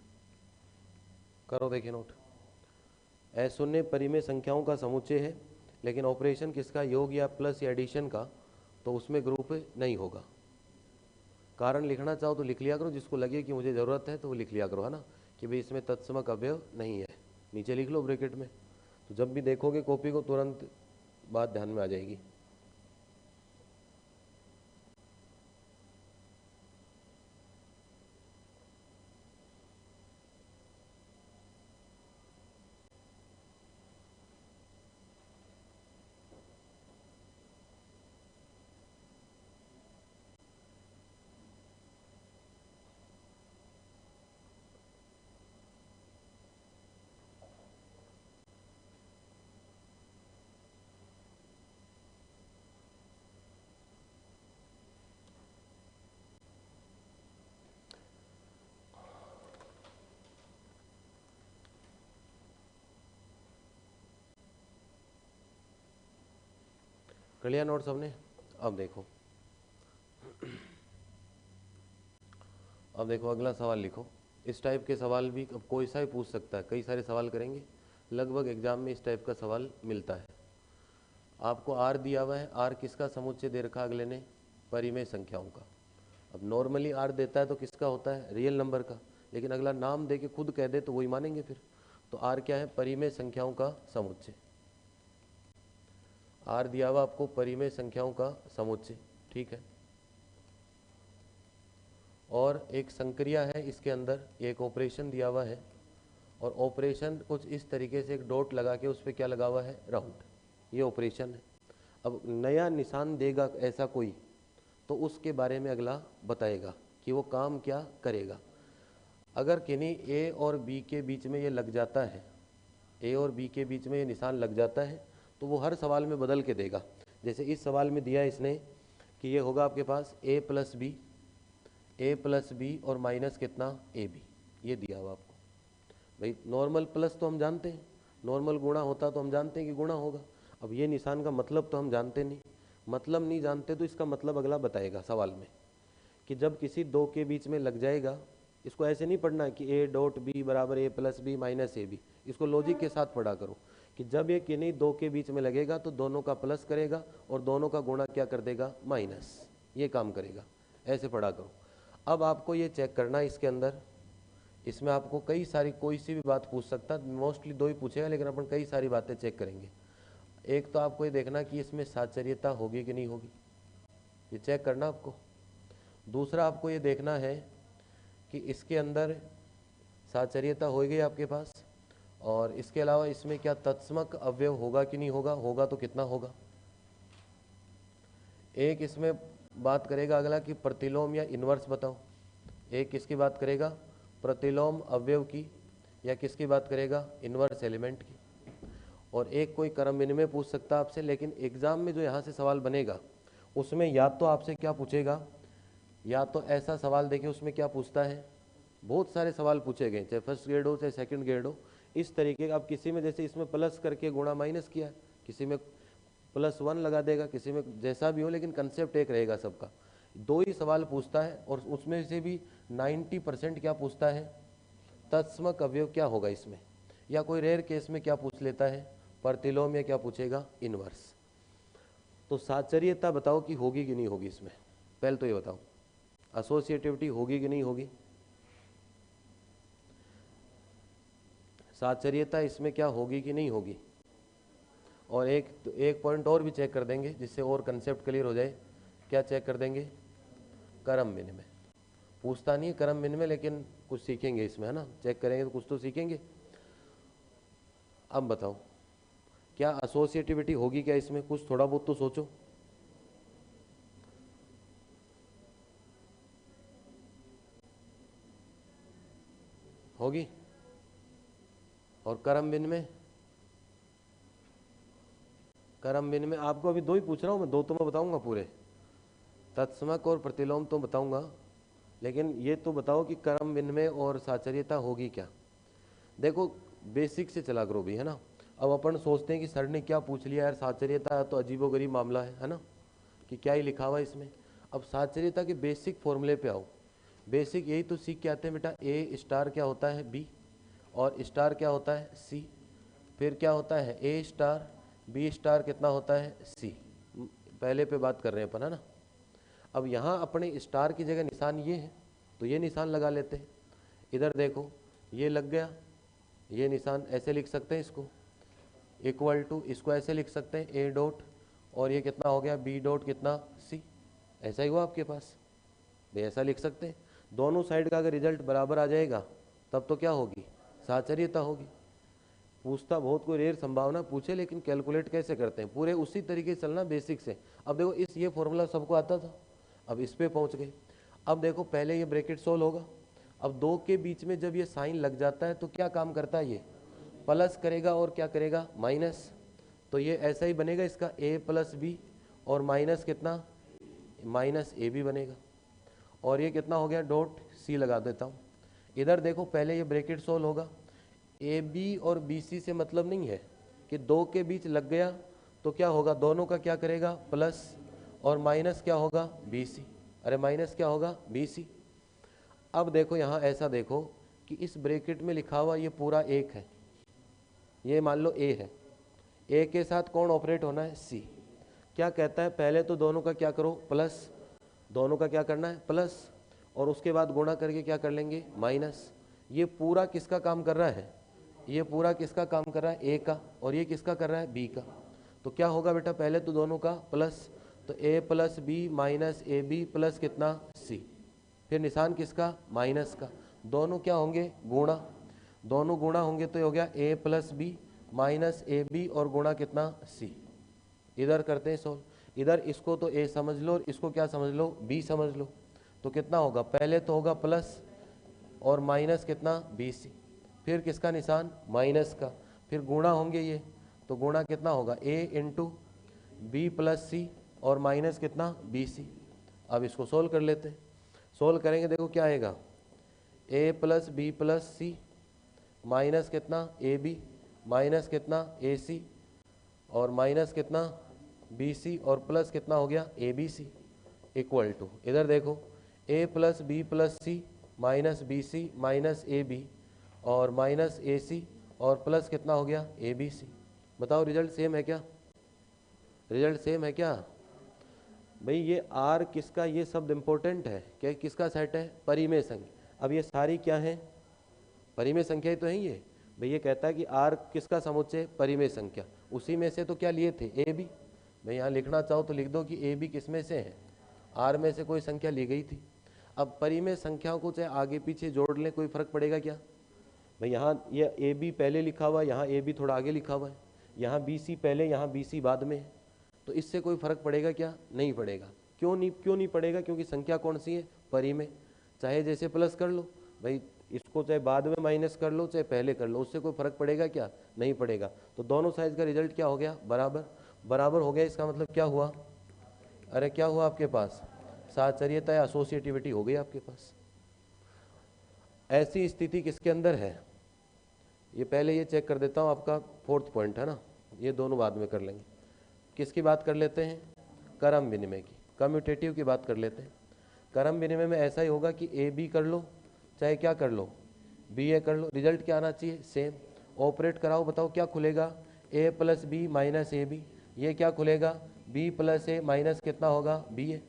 करो देखिए नोट। अशून्य परिमेय संख्याओं का समुच्चय है, लेकिन ऑपरेशन किसका? योग या प्लस या एडिशन का, तो उसमें ग्रुप नहीं होगा। कारण लिखना चाहो तो लिख लिया करो, जिसको लगे कि मुझे ज़रूरत है तो वो लिख लिया करो, है ना, कि भाई इसमें तत्समक अवयव नहीं है। नीचे लिख लो ब्रैकेट में, तो जब भी देखोगे कॉपी को तुरंत बात ध्यान में आ जाएगी। कर लिया नोट सबने? अब देखो, अब देखो अगला सवाल लिखो। इस टाइप के सवाल भी अब कोई सा भी पूछ सकता है, कई सारे सवाल करेंगे, लगभग एग्जाम में इस टाइप का सवाल मिलता है। आपको आर दिया हुआ है, आर किसका समुच्चय दे रखा अगले ने? परिमेय संख्याओं का। अब नॉर्मली आर देता है तो किसका होता है, रियल नंबर का, लेकिन अगला नाम दे के खुद कह दे तो वही मानेंगे फिर। तो आर क्या है, परिमेय संख्याओं का समुच्चय। आर दिया हुआ आपको परिमेय संख्याओं का समुच्चय, ठीक है। और एक संक्रिया है इसके अंदर, एक ऑपरेशन दिया हुआ है, और ऑपरेशन कुछ इस तरीके से एक डॉट लगा के उस पर क्या लगा हुआ है, राउंड, ये ऑपरेशन है। अब नया निशान देगा ऐसा कोई, तो उसके बारे में अगला बताएगा कि वो काम क्या करेगा। अगर किन्हीं ए और बी के बीच में ये लग जाता है, ए और बी के बीच में ये निशान लग जाता है, तो वो हर सवाल में बदल के देगा। जैसे इस सवाल में दिया इसने कि ये होगा आपके पास ए प्लस बी और माइनस कितना, ए बी, ये दिया हुआ आपको। भाई नॉर्मल प्लस तो हम जानते हैं, नॉर्मल गुणा होता तो हम जानते हैं कि गुणा होगा। अब ये निशान का मतलब तो हम जानते नहीं, मतलब नहीं जानते तो इसका मतलब अगला बताएगा सवाल में कि जब किसी दो के बीच में लग जाएगा, इसको ऐसे नहीं पढ़ना कि ए डॉट बी बराबर A plus B minus A B, इसको लॉजिक के साथ पढ़ा करो कि जब ये किन्हीं दो के बीच में लगेगा तो दोनों का प्लस करेगा और दोनों का गुणा क्या कर देगा, माइनस, ये काम करेगा, ऐसे पढ़ा करो। अब आपको ये चेक करना है इसके अंदर, इसमें आपको कई सारी, कोई सी भी बात पूछ सकता, मोस्टली दो ही पूछेगा, लेकिन अपन कई सारी बातें चेक करेंगे। एक तो आपको ये देखना कि इसमें साचर्यता होगी कि नहीं होगी, ये चेक करना आपको। दूसरा आपको ये देखना है कि इसके अंदर साचर्यता होगी आपके पास, और इसके अलावा इसमें क्या तत्समक अवयव होगा कि नहीं होगा, होगा तो कितना होगा। एक इसमें बात करेगा अगला कि प्रतिलोम या इन्वर्स बताओ, एक किसकी बात करेगा, प्रतिलोम अवयव की, या किसकी बात करेगा, इन्वर्स एलिमेंट की। और एक कोई क्रम विनिमय पूछ सकता है आपसे, लेकिन एग्जाम में जो यहाँ से सवाल बनेगा उसमें या तो आपसे क्या पूछेगा, या तो ऐसा सवाल देखिए उसमें क्या पूछता है, बहुत सारे सवाल पूछे गए, चाहे फर्स्ट ग्रेड हो चाहे सेकंड ग्रेड हो, इस तरीके का। अब किसी में जैसे इसमें प्लस करके गुणा माइनस किया, किसी में +1 लगा देगा, किसी में जैसा भी हो, लेकिन कंसेप्ट एक रहेगा सबका। दो ही सवाल पूछता है, और उसमें से भी 90% क्या पूछता है, तत्समक अवयव क्या होगा इसमें, या कोई रेयर केस में क्या पूछ लेता है, प्रतिलोम, या क्या पूछेगा, इनवर्स। तो साचर्यता बताओ कि होगी कि नहीं होगी इसमें, पहले तो ये बताओ एसोसिएटिविटी होगी कि नहीं होगी, साचर्यता इसमें क्या होगी कि नहीं होगी। और एक पॉइंट और भी चेक कर देंगे जिससे और कंसेप्ट क्लियर हो जाए। क्या चेक कर देंगे, क्रम विनिमय। पूछता नहीं है क्रम विनिमय, लेकिन कुछ सीखेंगे इसमें, है ना, चेक करेंगे तो कुछ तो सीखेंगे। अब बताओ क्या एसोसिएटिविटी होगी क्या इसमें, कुछ थोड़ा बहुत तो सोचो। होगी। और क्रम विनिमय, क्रम विनिमय आपको अभी दो ही पूछ रहा हूँ मैं, दो तो मैं बताऊंगा पूरे, तत्समक और प्रतिलोम तो बताऊंगा, लेकिन ये तो बताओ कि क्रम विनिमय और साचर्यता होगी क्या। देखो बेसिक से चला करो भी, है ना। अब अपन सोचते हैं कि सर ने क्या पूछ लिया यार, साचर्यता तो अजीबोगरीब मामला है ना, कि क्या ही लिखा हुआ है इसमें। अब साचर्यता के बेसिक फॉर्मूले पे आओ, बेसिक यही तो सीख के आते हैं बेटा। ए स्टार क्या होता है, बी, और स्टार क्या होता है, सी, फिर क्या होता है ए स्टार, बी स्टार कितना होता है, सी। पहले पे बात कर रहे हैं अपन, है ना। अब यहाँ अपने स्टार की जगह निशान ये है, तो ये निशान लगा लेते हैं। इधर देखो ये लग गया, ये निशान ऐसे लिख सकते हैं इसको, इक्वल टू, इसको ऐसे लिख सकते हैं ए डॉट, और ये कितना हो गया, बी डॉट कितना, सी। ऐसा ही हुआ आपके पास भाई, ऐसा लिख सकते हैं। दोनों साइड का अगर रिजल्ट बराबर आ जाएगा तब तो क्या होगी, साचर्यता होगी। पूछता बहुत कोई रेयर संभावना पूछे, लेकिन कैलकुलेट कैसे करते हैं, पूरे उसी तरीके से चलना बेसिक से। अब देखो ये फॉर्मूला सबको आता था, अब इस पे पहुंच गए। अब देखो पहले ये ब्रैकेट सोल्व होगा, अब दो के बीच में जब ये साइन लग जाता है तो क्या काम करता है, ये प्लस करेगा और क्या करेगा, माइनस। तो ये ऐसा ही बनेगा इसका a + b, और माइनस कितना, माइनस ए बी बनेगा। और ये कितना हो गया, डॉट सी लगा देता हूँ। इधर देखो पहले ये ब्रैकेट सोल्व होगा, ए बी और बी सी से मतलब नहीं है कि दो के बीच लग गया तो क्या होगा, दोनों का क्या करेगा, प्लस, और माइनस क्या होगा, बी सी, अरे माइनस क्या होगा, बी सी। अब देखो यहाँ ऐसा देखो कि इस ब्रैकेट में लिखा हुआ ये पूरा एक है, ये मान लो ए है, ए के साथ कौन ऑपरेट होना है, सी। क्या कहता है, पहले तो दोनों का क्या करो, प्लस, दोनों का क्या करना है प्लस, और उसके बाद गुणा करके क्या कर लेंगे माइनस। ये पूरा किसका काम कर रहा है, ये पूरा किसका काम कर रहा है ए का, और ये किसका कर रहा है बी का। तो क्या होगा बेटा, पहले तो दोनों का प्लस, तो A plus B minus A B plus कितना सी, फिर निशान किसका माइनस का, दोनों क्या होंगे गुणा, दोनों गुणा होंगे तो ये हो गया A plus B minus A B और गुणा कितना सी। इधर करते हैं सोल्व, इधर इसको तो ए समझ लो और इसको क्या समझ लो बी समझ लो। तो कितना होगा, पहले तो होगा प्लस और माइनस कितना बी सी, फिर किसका निशान माइनस का, फिर गुणा होंगे ये, तो गुणा कितना होगा ए इंटू बी प्लस सी और माइनस कितना बी सी। अब इसको सोल्व कर लेते हैं, सोल्व करेंगे देखो क्या आएगा, ए plus B plus C minus कितना ए बी माइनस कितना ए सी और माइनस कितना बी सी और प्लस कितना हो गया A B C equal to, इधर देखो A plus B plus C minus B C minus A B और माइनस ए सी और प्लस कितना हो गया ए बी सी। बताओ रिजल्ट सेम है क्या, रिजल्ट सेम है क्या भाई। ये आर किसका, ये शब्द इंपॉर्टेंट है, क्या किसका सेट है परिमेय संख्या। अब ये सारी क्या है परिमेय संख्या ही तो है ये भाई, ये कहता है कि आर किसका समुच्चय परिमेय संख्या, उसी में से तो क्या लिए थे ए बी। मैं यहाँ लिखना चाहूँ तो लिख दो कि ए बी किस में से है, आर में से कोई संख्या ली गई थी। अब परिमेय संख्याओं को चाहे आगे पीछे जोड़ लें कोई फर्क पड़ेगा क्या भाई, यहाँ ये ए बी पहले लिखा हुआ है, यहाँ ए बी थोड़ा आगे लिखा हुआ है, यहाँ बी सी पहले यहाँ बी सी बाद में है, तो इससे कोई फर्क पड़ेगा क्या, नहीं पड़ेगा। क्यों नहीं पड़ेगा, क्योंकि संख्या कौन सी है परिमेय। चाहे जैसे प्लस कर लो भाई, इसको चाहे बाद में माइनस कर लो चाहे पहले कर लो, उससे कोई फर्क पड़ेगा क्या, नहीं पड़ेगा। तो दोनों साइज का रिजल्ट क्या हो गया बराबर, बराबर हो गया। इसका मतलब क्या हुआ, अरे क्या हुआ आपके पास साहचर्यता या एसोसिएटिविटी हो गई आपके पास। ऐसी स्थिति किसके अंदर है, ये पहले ये चेक कर देता हूँ, आपका फोर्थ पॉइंट है ना, ये दोनों बाद में कर लेंगे। किसकी बात कर लेते हैं, क्रम विनिमय की, कम्यूटेटिव की बात कर लेते हैं। क्रम विनिमय में ऐसा ही होगा कि ए बी कर लो चाहे क्या कर लो बी ए कर लो, रिजल्ट क्या आना चाहिए सेम। ऑपरेट कराओ, बताओ क्या खुलेगा A plus B minus A B, ये क्या खुलेगा बी प्लस ए माइनस कितना होगा बी ए।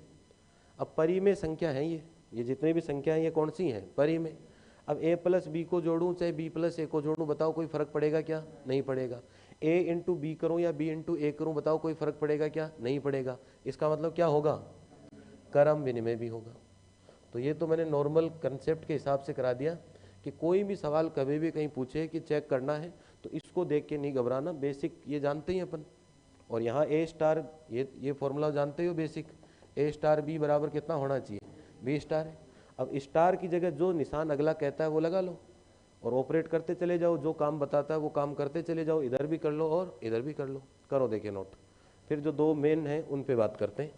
अब परिमेय संख्या है ये जितनी भी संख्या है ये कौन सी है परिमेय। अब ए प्लस बी को जोड़ूं चाहे बी प्लस ए को जोड़ूं, बताओ कोई फर्क पड़ेगा क्या, नहीं पड़ेगा। ए इंटू बी करूं या बी इंटू ए करूं, बताओ कोई फर्क पड़ेगा क्या, नहीं पड़ेगा। इसका मतलब क्या होगा क्रम विनिमय भी होगा। तो ये तो मैंने नॉर्मल कंसेप्ट के हिसाब से करा दिया कि कोई भी सवाल कभी भी कहीं पूछे कि चेक करना है तो इसको देख के नहीं घबराना, बेसिक ये जानते ही अपन। और यहाँ ए स्टार ये फॉर्मूला जानते हो बेसिक, ए स्टार बी बराबर कितना होना चाहिए बी स्टार है। अब स्टार की जगह जो निशान अगला कहता है वो लगा लो और ऑपरेट करते चले जाओ, जो काम बताता है वो काम करते चले जाओ, इधर भी कर लो और इधर भी कर लो। करो देखिए नोट, फिर जो दो मेन हैं उन पे बात करते हैं।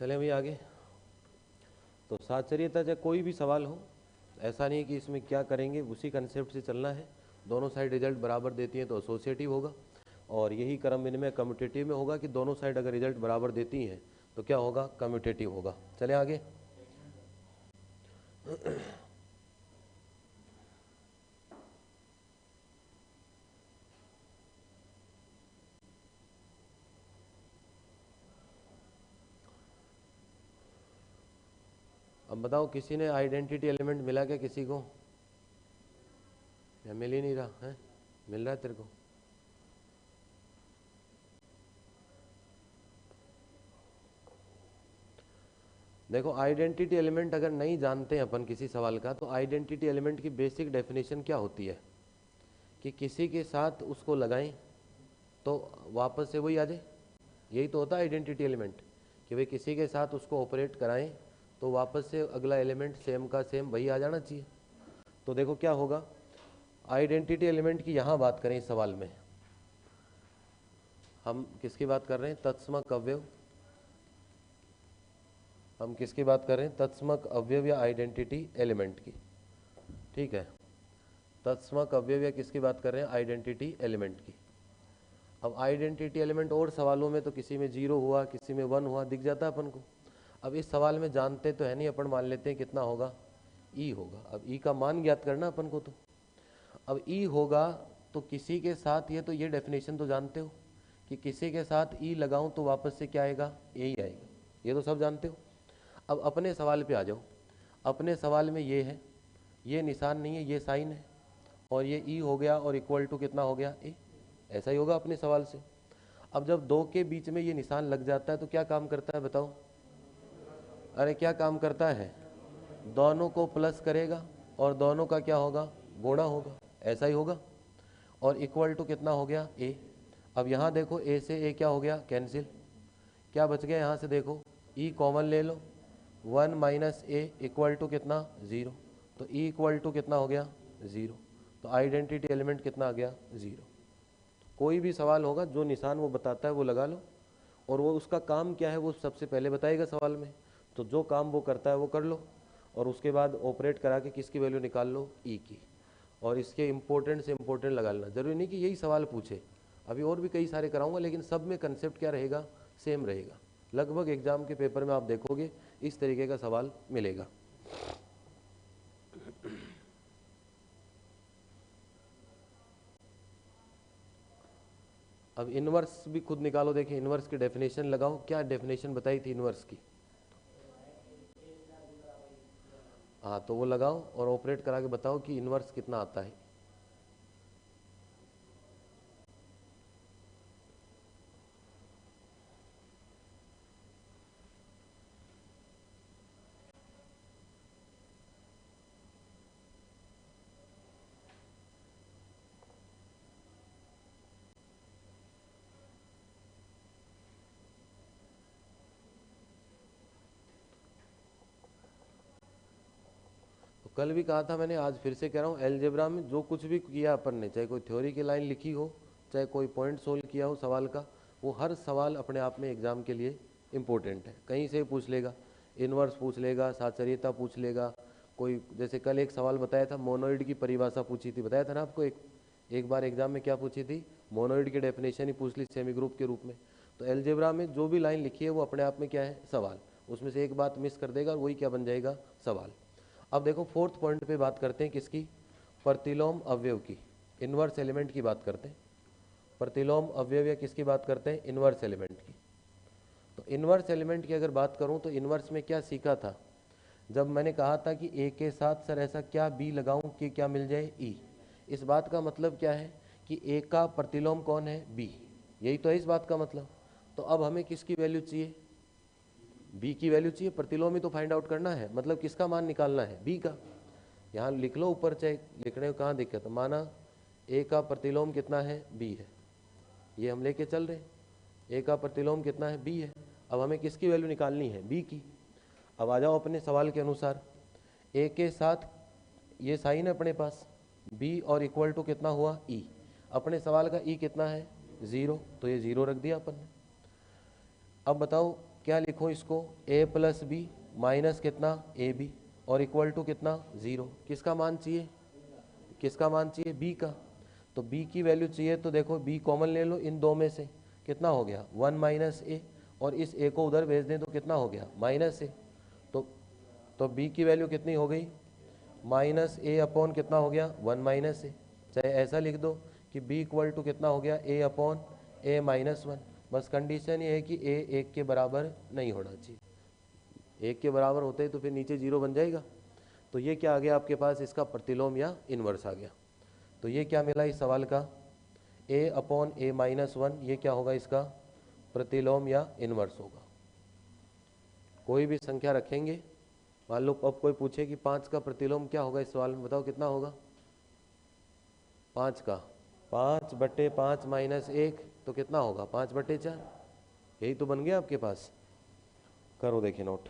चलें भाई आगे। तो साचर्यता चाहे कोई भी सवाल हो, ऐसा नहीं है कि इसमें क्या करेंगे, उसी कंसेप्ट से चलना है। दोनों साइड रिजल्ट बराबर देती हैं तो एसोसिएटिव होगा, और यही क्रम विनिमय कम्यूटेटिव में होगा कि दोनों साइड अगर रिजल्ट बराबर देती हैं तो क्या होगा, कम्यूटेटिव होगा। चले आगे। अब बताओ, किसी ने आइडेंटिटी एलिमेंट मिला क्या किसी को, या मिल ही नहीं रहा है? मिल रहा है तेरे को? देखो, आइडेंटिटी एलिमेंट अगर नहीं जानते हैं अपन किसी सवाल का, तो आइडेंटिटी एलिमेंट की बेसिक डेफिनेशन क्या होती है कि किसी के साथ उसको लगाएं तो वापस से वही आ जाए। यही तो होता है आइडेंटिटी एलिमेंट, कि भाई किसी के साथ उसको ऑपरेट कराएं तो वापस से अगला एलिमेंट सेम का सेम वही आ जाना चाहिए। तो देखो क्या होगा, आइडेंटिटी एलिमेंट की यहाँ बात करें इस सवाल में, हम किसकी बात कर रहे हैं, तत्समक अवयव। हम किसकी बात कर रहे हैं, तत्समक अवयव या आइडेंटिटी एलिमेंट की। ठीक है, तत्समक अवयव या किसकी बात कर रहे हैं, आइडेंटिटी एलिमेंट की। अब आइडेंटिटी एलिमेंट और सवालों में तो किसी में 0 हुआ, किसी में 1 हुआ, दिख जाता है अपन को। अब इस सवाल में जानते तो है नहीं, अपन मान लेते हैं कितना होगा, ई होगा। अब ई का मान ज्ञात करना अपन को, तो अब ई होगा तो किसी के साथ, ये तो ये डेफिनेशन तो जानते हो कि किसी के साथ ई लगाऊं तो वापस से क्या आएगा, ए ही आएगा, ये तो सब जानते हो। अब अपने सवाल पे आ जाओ। अपने सवाल में ये है, ये निशान नहीं है, ये साइन है, और ये ई हो गया और इक्वल टू कितना हो गया, ए। ऐसा ही होगा अपने सवाल से। अब जब दो के बीच में ये निशान लग जाता है तो क्या काम करता है बताओ, अरे क्या काम करता है, दोनों को प्लस करेगा और दोनों का क्या होगा, गुणा होगा। ऐसा ही होगा। और इक्वल टू कितना हो गया, ए। अब यहाँ देखो, ए से ए क्या हो गया, कैंसिल। क्या बच गया यहाँ से, देखो ई कॉमन ले लो, 1 माइनस ए इक्वल टू कितना, 0। तो ई इक्वल टू कितना हो गया, 0। तो आइडेंटिटी एलिमेंट कितना आ गया, 0। कोई भी सवाल होगा, जो निशान वो बताता है वो लगा लो, और वो उसका काम क्या है वो सबसे पहले बताएगा सवाल में। तो जो काम वो करता है वो कर लो, और उसके बाद ऑपरेट करा के किसकी वैल्यू निकाल लो, ई की। और इसके इम्पोर्टेंट से इम्पोर्टेंट लगा लेना, जरूरी नहीं कि यही सवाल पूछे, अभी और भी कई सारे कराऊंगा, लेकिन सब में कंसेप्ट क्या रहेगा, सेम रहेगा। लगभग एग्जाम के पेपर में आप देखोगे इस तरीके का सवाल मिलेगा। अब इनवर्स भी खुद निकालो, देखिए इनवर्स की डेफिनेशन लगाओ, क्या डेफिनेशन बताई थी इनवर्स की। हाँ, तो वो लगाओ और ऑपरेट करा के बताओ कि इनवर्स कितना आता है। कल भी कहा था मैंने, आज फिर से कह रहा हूँ, अलजेब्रा में जो कुछ भी किया अपन ने, चाहे कोई थ्योरी की लाइन लिखी हो, चाहे कोई पॉइंट सोल्व किया हो सवाल का, वो हर सवाल अपने आप में एग्जाम के लिए इम्पोर्टेंट है। कहीं से पूछ लेगा, इनवर्स पूछ लेगा, साचर्यता पूछ लेगा, कोई जैसे कल एक सवाल बताया था, मोनोइड की परिभाषा पूछी थी, बताया था ना आपको। एक बार एग्जाम में क्या पूछी थी, मोनोइड की डेफिनेशन ही पूछ ली सेमी ग्रुप के रूप में। तो अलजेब्रा में जो भी लाइन लिखी है वो अपने आप में क्या है, सवाल। उसमें से एक बात मिस कर देगा और वही क्या बन जाएगा, सवाल। अब देखो फोर्थ पॉइंट पे बात करते हैं किसकी, प्रतिलोम अवयव की, इनवर्स एलिमेंट की बात करते हैं। प्रतिलोम अवयव या किसकी बात करते हैं, इनवर्स एलिमेंट की। तो इनवर्स एलिमेंट की अगर बात करूं तो इनवर्स में क्या सीखा था, जब मैंने कहा था कि ए के साथ सर ऐसा क्या बी लगाऊं कि क्या मिल जाए, ई। इस बात का मतलब क्या है कि ए का प्रतिलोम कौन है, बी। यही तो है इस बात का मतलब। तो अब हमें किसकी वैल्यू चाहिए, बी की वैल्यू चाहिए। प्रतिलोम ही तो फाइंड आउट करना है, मतलब किसका मान निकालना है, बी का। यहाँ लिख लो ऊपर, चाहे लिखने को कहाँ दिक्कत है। माना ए का प्रतिलोम कितना है, बी है, ये हम लेके चल रहे हैं। ए का प्रतिलोम कितना है, बी है। अब हमें किसकी वैल्यू निकालनी है, बी की। अब आ जाओ अपने सवाल के अनुसार, ए के साथ ये साइन है अपने पास, बी और इक्वल टू कितना हुआ, ई। अपने सवाल का ई कितना है, 0, तो ये 0 रख दिया अपन ने। अब बताओ क्या लिखूं इसको, a प्लस बी माइनस कितना ए बी और इक्वल टू कितना 0। किसका मान चाहिए, किसका मान चाहिए, b का। तो b की वैल्यू चाहिए तो देखो b कॉमन ले लो इन दो में से, कितना हो गया 1 माइनस ए, और इस a को उधर भेज दें तो कितना हो गया माइनस ए। तो b की वैल्यू कितनी हो गई, माइनस ए अपॉन कितना हो गया 1 माइनस ए। चाहे ऐसा लिख दो कि b इक्वल टू कितना हो गया a अपॉन ए माइनस 1। बस कंडीशन ये है कि a 1 के बराबर नहीं होना चाहिए, 1 के बराबर होते ही तो फिर नीचे 0 बन जाएगा। तो ये क्या आ गया आपके पास, इसका प्रतिलोम या इन्वर्स आ गया। तो ये क्या मिला इस सवाल का, a अपॉन ए माइनस 1, ये क्या होगा इसका प्रतिलोम या इन्वर्स होगा। कोई भी संख्या रखेंगे, मान लो अब कोई पूछे कि 5 का प्रतिलोम क्या होगा इस सवाल में, बताओ कितना होगा 5 का, 5/5 माइनस 1 तो कितना होगा 5/4। यही तो बन गया आपके पास। करो देखिए नोट।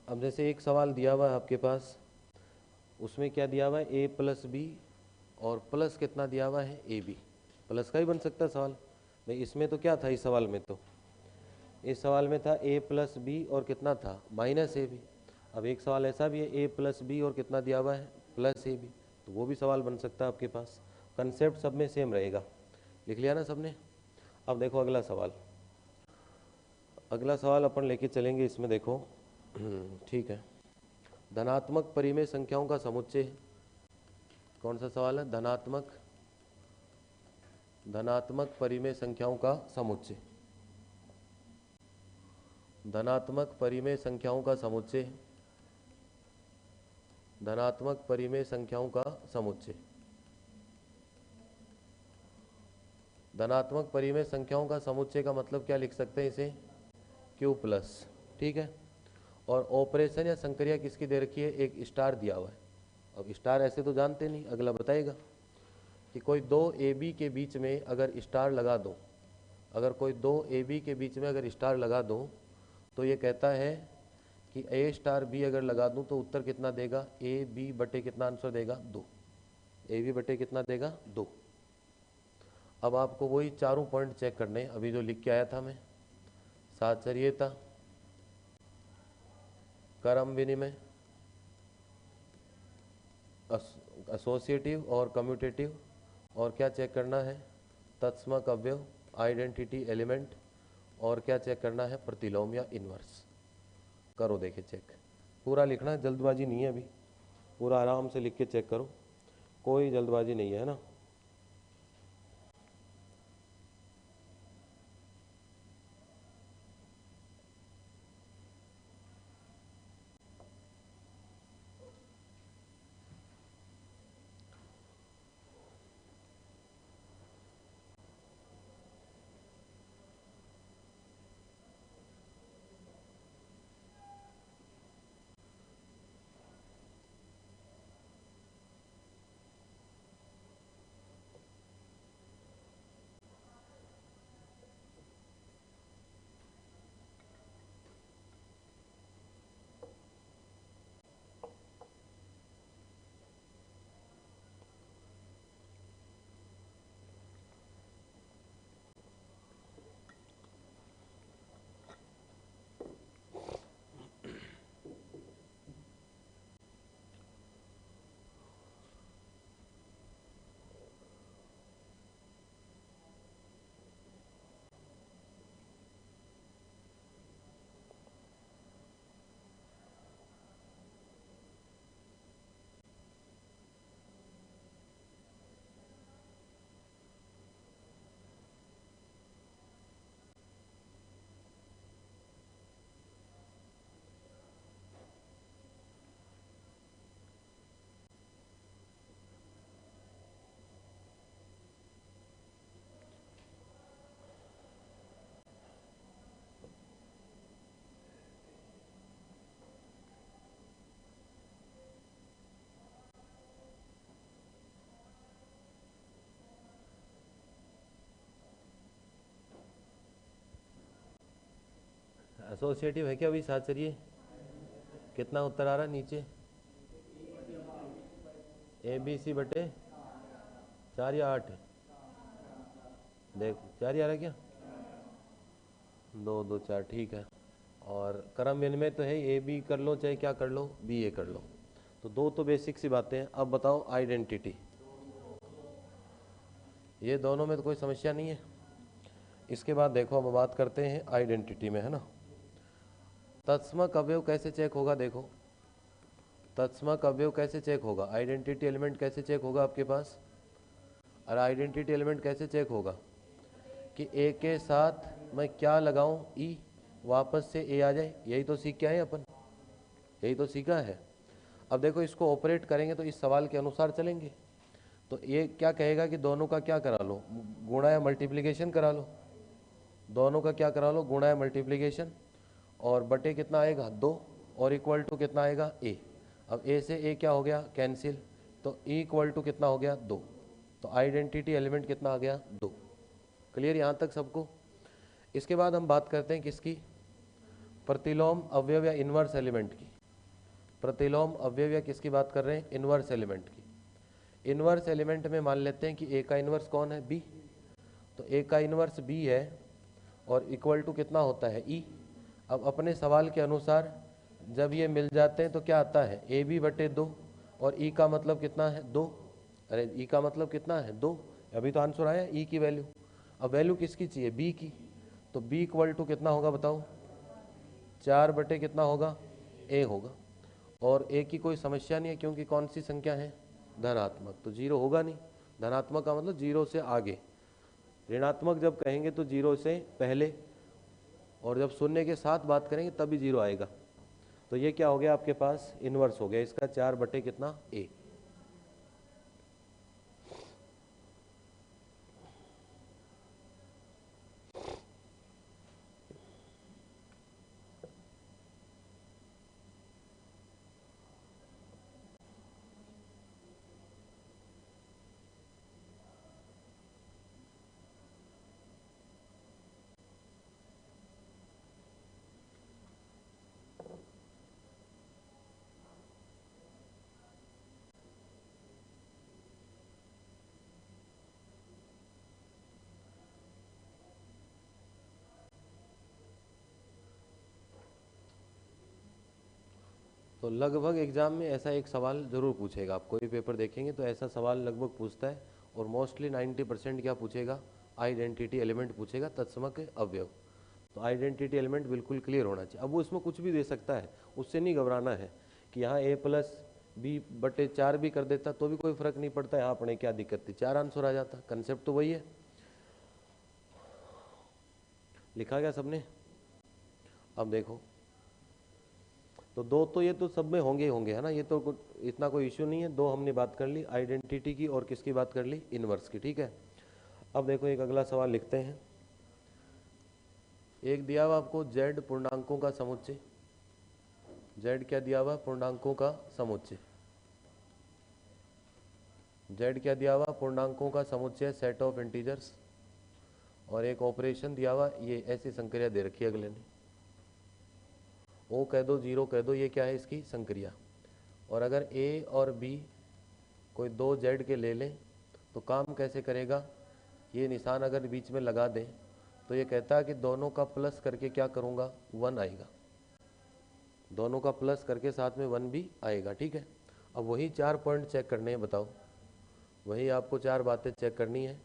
अब जैसे एक सवाल दिया हुआ है आपके पास, उसमें क्या दिया हुआ है a प्लस बी और प्लस कितना दिया हुआ है ए बी, प्लस का ही बन सकता है सवाल भाई। इसमें तो क्या था इस सवाल में, तो इस सवाल में था a प्लस बी और कितना था माइनस ए बी। अब एक सवाल ऐसा भी है a प्लस बी और कितना दिया हुआ है प्लस ए बी, तो वो भी सवाल बन सकता है आपके पास। कंसेप्ट सब में सेम रहेगा, लिख लिया ना सबने। अब देखो अगला सवाल, अगला सवाल अपन लेके चलेंगे इसमें, देखो ठीक है। धनात्मक परिमेय संख्याओं का समुच्चय, कौन सा सवाल है, धनात्मक परिमेय संख्याओं का समुच्चय, धनात्मक परिमेय संख्याओं का समुच्चय, धनात्मक परिमेय संख्याओं का समुच्चय। धनात्मक परिमेय संख्याओं का समुच्चय का मतलब क्या लिख सकते हैं इसे, Q प्लस, ठीक है। और ऑपरेशन या संक्रिया किसकी दे रखी है, एक स्टार दिया हुआ है। अब स्टार ऐसे तो जानते नहीं, अगला बताएगा कि कोई दो ए बी के बीच में अगर स्टार लगा दो, अगर कोई दो ए बी के बीच में अगर स्टार लगा दो तो ये कहता है कि ए स्टार बी अगर लगा दूं तो उत्तर कितना देगा, ए बी बटे कितना आंसर देगा 2, ए बी बटे कितना देगा 2। अब आपको वही चारों पॉइंट चेक करने, अभी जो लिख के आया था मैं, साचर्यता, क्रम विनिमय, एसोसिएटिव और कम्यूटेटिव, और क्या चेक करना है तत्समक अवयव, आइडेंटिटी एलिमेंट, और क्या चेक करना है प्रतिलोम या इन्वर्स। करो देखे चेक, पूरा लिखना है, जल्दबाजी नहीं है अभी, पूरा आराम से लिख के चेक करो, कोई जल्दबाजी नहीं है ना। एसोसिएटिव है क्या भाई साथ चलिए? कितना उत्तर आ रहा है नीचे? ABC/4 या 8? देख 4 ही आ रहा है क्या? 2 2 4 ठीक है। और क्रम विनिमय तो है, AB कर लो चाहे क्या कर लो, BA कर लो, तो दो तो बेसिक सी बातें हैं। अब बताओ आइडेंटिटी, ये दोनों में तो कोई समस्या नहीं है। इसके बाद देखो अब बात करते हैं आइडेंटिटी में, है ना। तत्समक अवयव कैसे चेक होगा? देखो तत्समक अवयव कैसे चेक होगा, आइडेंटिटी एलिमेंट कैसे चेक होगा आपके पास? और आइडेंटिटी एलिमेंट कैसे चेक होगा कि ए के साथ मैं क्या लगाऊं, ई, वापस से ए आ जाए। यही तो सीख के आए अपन, यही तो सीखा है। अब देखो इसको ऑपरेट करेंगे तो इस सवाल के अनुसार चलेंगे। तो ये क्या कहेगा कि दोनों का क्या करा लो, गुणा या मल्टीप्लिकेशन करा लो। दोनों का क्या करा लो, गुणा या मल्टीप्लिकेशन। और बटे कितना आएगा 2, और इक्वल टू कितना आएगा ए। अब ए से ए क्या हो गया, कैंसिल, तो ई इक्वल टू कितना हो गया 2। तो आइडेंटिटी एलिमेंट कितना आ गया 2। क्लियर यहाँ तक सबको? इसके बाद हम बात करते हैं किसकी, प्रतिलोम अवयव या इन्वर्स एलिमेंट की। प्रतिलोम अवयव या किसकी बात कर रहे हैं, इन्वर्स एलिमेंट की। इन्वर्स एलिमेंट में मान लेते हैं कि ए का इन्वर्स कौन है, बी। तो ए का इन्वर्स बी है और इक्वल टू कितना होता है ई। अब अपने सवाल के अनुसार जब ये मिल जाते हैं तो क्या आता है, AB/2, और ई का मतलब कितना है 2। अरे ई का मतलब कितना है 2, अभी तो आंसर आया ई की वैल्यू। अब वैल्यू किसकी चाहिए, बी की। तो बी इक्वल टू कितना होगा बताओ, 4 बटे कितना होगा, ए होगा। और ए की कोई समस्या नहीं है क्योंकि कौन सी संख्या है, धनात्मक, तो जीरो होगा नहीं। धनात्मक का मतलब जीरो से आगे, ऋणात्मक जब कहेंगे तो जीरो से पहले, और जब शून्य के साथ बात करेंगे तभी जीरो आएगा। तो ये क्या हो गया आपके पास, इन्वर्स हो गया इसका, 4 बटे कितना ए। तो लगभग एग्जाम में ऐसा एक सवाल जरूर पूछेगा, आप कोई पेपर देखेंगे तो ऐसा सवाल लगभग पूछता है। और मोस्टली 90% क्या पूछेगा, आइडेंटिटी एलिमेंट पूछेगा, तत्समक अवयव। तो आइडेंटिटी एलिमेंट बिल्कुल क्लियर होना चाहिए। अब वो इसमें कुछ भी दे सकता है, उससे नहीं घबराना है कि यहाँ A+B/4 भी कर देता तो भी कोई फर्क नहीं पड़ता, यहाँ अपने क्या दिक्कत थी, 4 आंसर आ जाता। कंसेप्ट तो वही है। लिखा गया सबने? अब देखो, तो दो तो ये तो सब में होंगे ही होंगे, है ना, ये तो इतना कोई इश्यू नहीं है। दो हमने बात कर ली आइडेंटिटी की, और किसकी बात कर ली, इनवर्स की, ठीक है। अब देखो एक अगला सवाल लिखते हैं। एक दिया हुआ आपको z पूर्णांकों का समुच्चय। z क्या दिया हुआ, पूर्णांकों का समुच्चय। z क्या दिया हुआ, पूर्णांकों का समुच्चय, सेट ऑफ इंटीजर्स। और एक ऑपरेशन दिया हुआ, ये ऐसी संक्रिया दे रखी है अगले ने, ओ कह दो, जीरो कह दो, ये क्या है इसकी संक्रिया। और अगर a और b कोई दो z के ले लें तो काम कैसे करेगा, ये निशान अगर बीच में लगा दें तो ये कहता है कि दोनों का प्लस करके क्या करूँगा, 1 आएगा। दोनों का प्लस करके साथ में 1 भी आएगा, ठीक है। अब वही 4 पॉइंट चेक करने हैं, बताओ वही आपको 4 बातें चेक करनी है।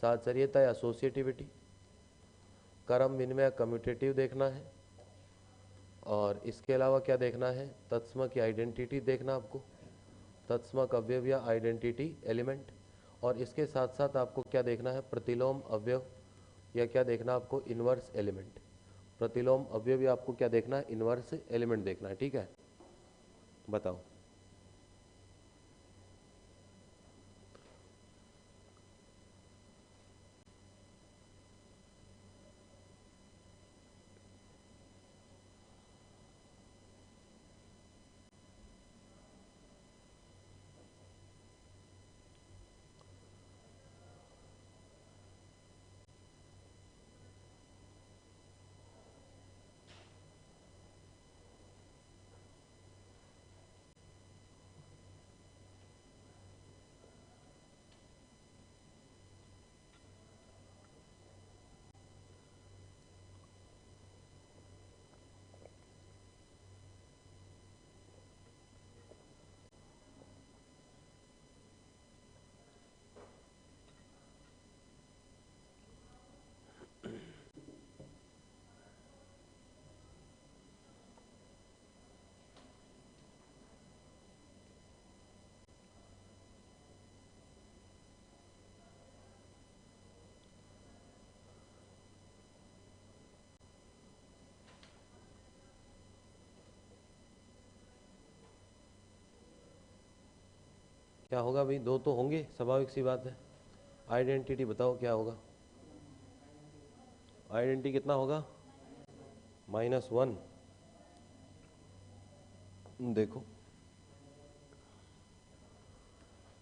साहचर्यता या एसोसिएटिविटी, क्रम विनिमय कम्यूटेटिव देखना है, और इसके अलावा क्या देखना है, तत्समक की आइडेंटिटी देखना आपको, तत्समक अवयव या आइडेंटिटी एलिमेंट। और इसके साथ साथ आपको क्या देखना है, प्रतिलोम अवयव, या क्या देखना आपको, इन्वर्स एलिमेंट। प्रतिलोम अवयव या आपको क्या देखना है, इन्वर्स एलिमेंट देखना है, ठीक है। बताओ क्या होगा भाई, दो तो होंगे, स्वाभाविक सी बात है। आइडेंटिटी बताओ क्या होगा, आइडेंटिटी कितना होगा, -1। देखो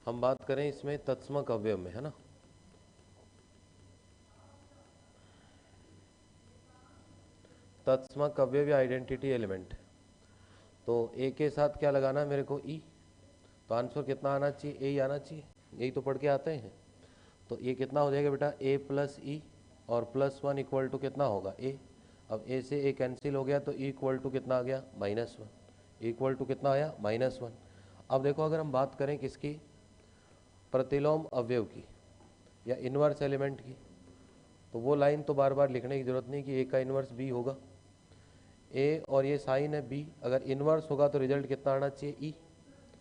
हम बात करें इसमें तत्समक अवयव में, है ना, तत्समक अवयव या आइडेंटिटी एलिमेंट, तो ए के साथ क्या लगाना है मेरे को, ई, तो आंसर कितना आना चाहिए, ए ही आना चाहिए, यही तो पढ़ के आते हैं। तो ये कितना हो जाएगा बेटा, ए प्लस ई और +1 इक्वल टू कितना होगा, ए। अब ए से ए कैंसिल हो गया तो ई इक्वल टू कितना आ गया, -1, इक्वल टू कितना आया, -1। अब देखो अगर हम बात करें किसकी, प्रतिलोम अवयव की या इन्वर्स एलिमेंट की, तो वो लाइन तो बार बार लिखने की जरूरत नहीं कि ए का इन्वर्स बी होगा। ए और ये साइन है बी, अगर इन्वर्स होगा तो रिजल्ट कितना आना चाहिए, ई।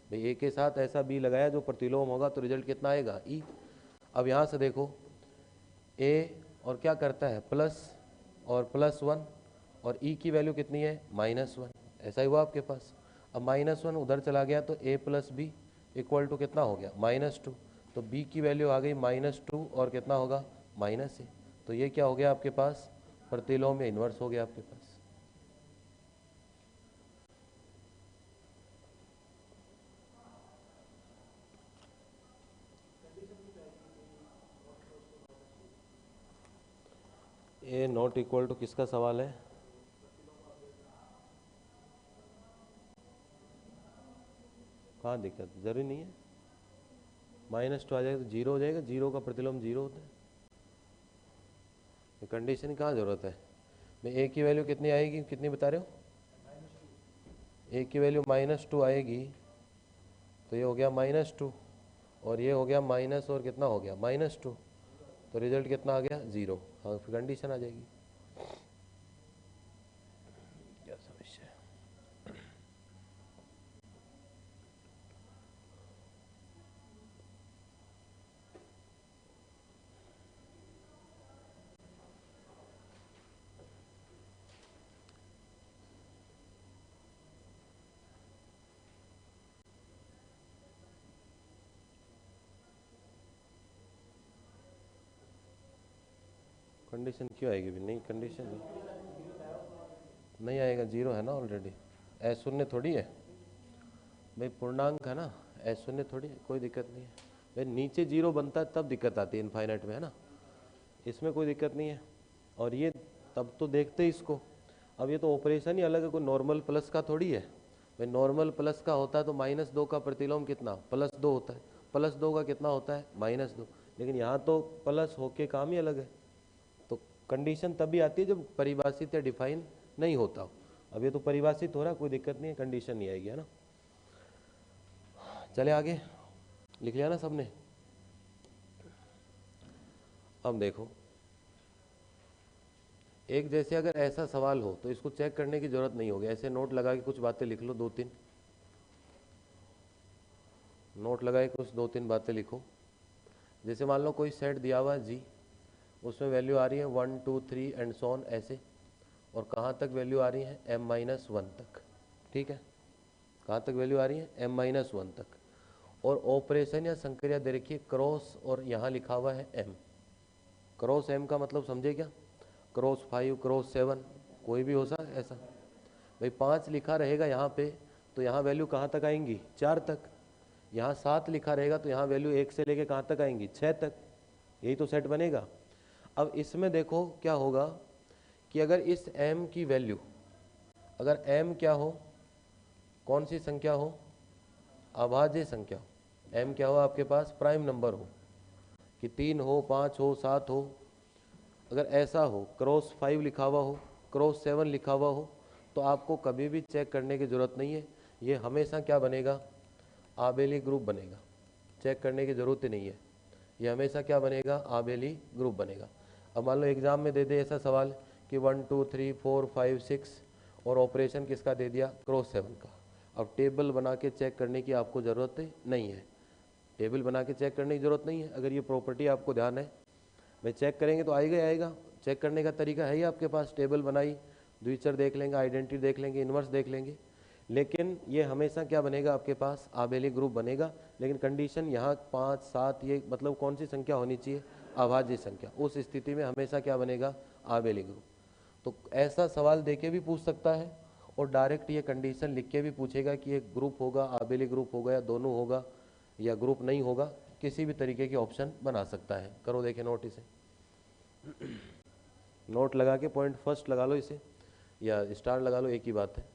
भाई ए के साथ ऐसा बी लगाया जो प्रतिलोम होगा तो रिजल्ट कितना आएगा, ई। अब यहाँ से देखो ए और क्या करता है, प्लस और +1 और ई की वैल्यू कितनी है, -1, ऐसा ही हुआ आपके पास। अब -1 उधर चला गया तो a + b इक्वल टू कितना हो गया, -2, तो b की वैल्यू आ गई -2 और कितना होगा, -a। तो ये क्या हो गया आपके पास, प्रतिलोम या इन्वर्स हो गया आपके पास। ए नॉट इक्वल टू किसका सवाल है, कहाँ दिक्कत, जरूरी नहीं है, -2 आ जाएगा तो 0 हो जाएगा, 0 का प्रतिलोम 0 होता है, कंडीशन की कहाँ जरूरत है। मैं ए की वैल्यू कितनी आएगी, कितनी बता रहे हो, ए की वैल्यू -2 आएगी, तो ये हो गया -2 और ये हो गया माइनस और कितना हो गया, -2, तो रिजल्ट कितना आ गया, 0। हाँ फिर कंडीशन आ जाएगी। क्या समस्या है, कंडीशन क्यों आएगी भी, नहीं कंडीशन नहीं आएगा, 0 है ना ऑलरेडी, शून्य थोड़ी है भाई, पूर्णांक है ना, शून्य थोड़ी है, कोई दिक्कत नहीं है भाई। नीचे 0 बनता है तब दिक्कत आती है इनफाइनाइट में, है ना, इसमें कोई दिक्कत नहीं है। और ये तब तो देखते ही इसको, अब ये तो ऑपरेशन ही अलग है, कोई नॉर्मल प्लस का थोड़ी है भाई। नॉर्मल प्लस का होता है तो -2 का प्रतिलोम कितना, +2 होता है, +2 का कितना होता है, -2, लेकिन यहाँ तो प्लस होके काम ही अलग है। तो कंडीशन तभी आती है जब परिभाषित या डिफाइन नहीं होता हो। अब ये तो परिभाषित हो रहा है, कोई दिक्कत नहीं है, कंडीशन नहीं आएगी, है ना। चले आगे, लिख लिया ना सबने। अब देखो एक जैसे अगर ऐसा सवाल हो तो इसको चेक करने की जरूरत नहीं होगी, ऐसे नोट लगा के कुछ बातें लिख लो, 2-3 नोट लगाए कुछ 2-3 बातें लिखो। जैसे मान लो कोई सेट दिया हुआ है जी, उसमें वैल्यू आ रही है 1 2 3 एंड सो ऑन ऐसे, और कहाँ तक वैल्यू आ रही है, m-1 तक, ठीक है, कहाँ तक वैल्यू आ रही है, m-1 तक। और ऑपरेशन या संक्रिया दे रखी है क्रॉस, और यहाँ लिखा हुआ है m, क्रॉस m का मतलब समझे क्या, क्रॉस 5 क्रॉस 7 कोई भी हो सकता ऐसा। भाई 5 लिखा रहेगा यहाँ पे तो यहाँ वैल्यू कहाँ तक आएंगी, 4 तक। यहाँ 7 लिखा रहेगा तो यहाँ वैल्यू 1 से लेके कहाँ तक आएंगी, 6 तक। यही तो सेट बनेगा। अब इसमें देखो क्या होगा कि अगर इस m की वैल्यू, अगर m क्या हो, कौन सी संख्या हो, अभाज्य संख्या हो, m क्या हो आपके पास, प्राइम नंबर हो, कि 3 हो 5 हो 7 हो, अगर ऐसा हो, क्रॉस 5 लिखा हुआ हो, क्रॉस 7 लिखा हुआ हो, तो आपको कभी भी चेक करने की ज़रूरत नहीं है, ये हमेशा क्या बनेगा, आबेली ग्रुप बनेगा, चेक करने की ज़रूरत ही नहीं है, ये हमेशा क्या बनेगा, आबेली ग्रुप बनेगा। अब मान लो एग्जाम में दे दे ऐसा सवाल कि 1 2 3 4 5 6 और ऑपरेशन किसका दे दिया, क्रॉस 7 का। अब टेबल बना के चेक करने की आपको ज़रूरत नहीं है, टेबल बना के चेक करने की ज़रूरत नहीं है। अगर ये प्रॉपर्टी आपको ध्यान है, भाई चेक करेंगे तो आएगा ही आएगा, चेक करने का तरीका है ही आपके पास, टेबल बनाई, द्विचर देख लेंगे, आइडेंटिटी देख लेंगे, इन्वर्स देख लेंगे, लेकिन ये हमेशा क्या बनेगा आपके पास, आबेली ग्रुप बनेगा, लेकिन कंडीशन यहाँ 5, 7 ये मतलब कौन सी संख्या होनी चाहिए, अभाज्य संख्या। उस स्थिति में हमेशा क्या बनेगा, आबेली ग्रुप। तो ऐसा सवाल देके भी पूछ सकता है और डायरेक्ट ये कंडीशन लिख के भी पूछेगा कि एक ग्रुप होगा, आबेली ग्रुप होगा या दोनों होगा या ग्रुप नहीं होगा, किसी भी तरीके के ऑप्शन बना सकता है। करो देखे नोट इसे, नोट लगा के पॉइंट फर्स्ट लगा लो इसे या स्टार लगा लो, एक ही बात है।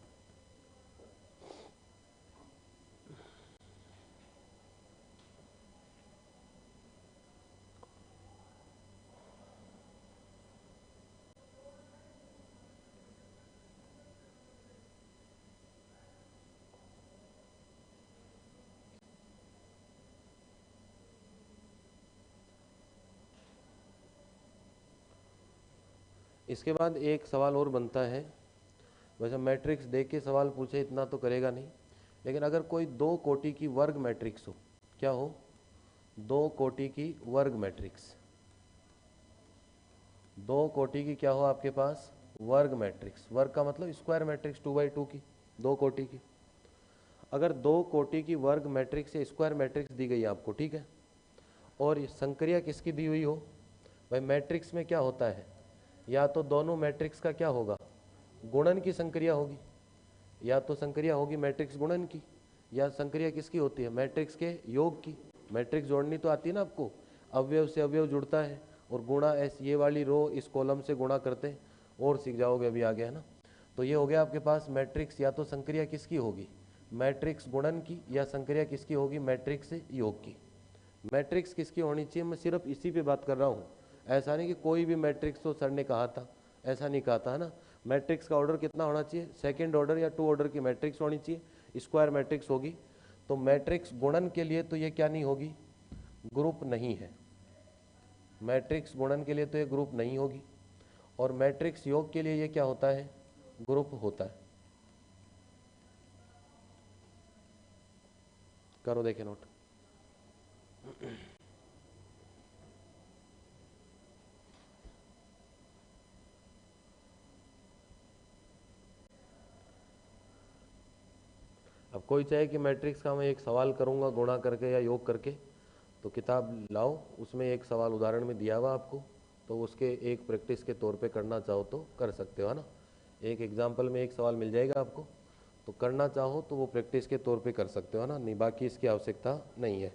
इसके बाद एक सवाल और बनता है, वैसे मैट्रिक्स देख के सवाल पूछे इतना तो करेगा नहीं, लेकिन अगर कोई 2 कोटि की वर्ग मैट्रिक्स हो, क्या हो, 2 कोटि की वर्ग मैट्रिक्स, 2 कोटि की क्या हो आपके पास, वर्ग मैट्रिक्स। वर्ग का मतलब स्क्वायर मैट्रिक्स 2x2 की, 2 कोटि की। अगर 2 कोटि की वर्ग मैट्रिक्स या स्क्वायर मैट्रिक्स दी गई आपको, ठीक है, और ये संक्रिया किसकी दी हुई हो, भाई मैट्रिक्स में क्या होता है, या तो दोनों मैट्रिक्स का क्या होगा, गुणन की संक्रिया होगी, या तो संक्रिया होगी मैट्रिक्स गुणन की, या संक्रिया किसकी होती है, मैट्रिक्स के योग की। मैट्रिक्स जोड़नी तो आती है ना आपको, अवयव से अवयव जुड़ता है और गुणा ऐसे ये वाली रो इस कॉलम से गुणा करते हैं, और सीख जाओगे अभी आगे, है ना। तो ये हो गया आपके पास मैट्रिक्स, या तो संक्रिया किसकी होगी, मैट्रिक्स गुणन की, या संक्रिया किसकी होगी, मैट्रिक्स योग की। मैट्रिक्स किसकी होनी चाहिए, मैं सिर्फ इसी पे बात कर रहा हूँ, ऐसा नहीं कि कोई भी मैट्रिक्स तो सर ने कहा था, ऐसा नहीं कहा था, है ना। मैट्रिक्स का ऑर्डर कितना होना चाहिए, सेकंड ऑर्डर या 2 ऑर्डर की मैट्रिक्स होनी चाहिए, स्क्वायर मैट्रिक्स होगी। तो मैट्रिक्स गुणन के लिए तो ये क्या नहीं होगी, ग्रुप नहीं है। मैट्रिक्स गुणन के लिए तो ये ग्रुप नहीं होगी, और मैट्रिक्स योग के लिए ये क्या होता है, ग्रुप होता है। करो देखे नोट। अब कोई चाहे कि मैट्रिक्स का मैं एक सवाल करूंगा गुणा करके या योग करके, तो किताब लाओ, उसमें एक सवाल उदाहरण में दिया हुआ आपको, तो उसके एक प्रैक्टिस के तौर पे करना चाहो तो कर सकते हो, है ना। एक एग्जाम्पल में एक सवाल मिल जाएगा आपको, तो करना चाहो तो वो प्रैक्टिस के तौर पे कर सकते हो, है ना, नहीं बाकी इसकी आवश्यकता नहीं है।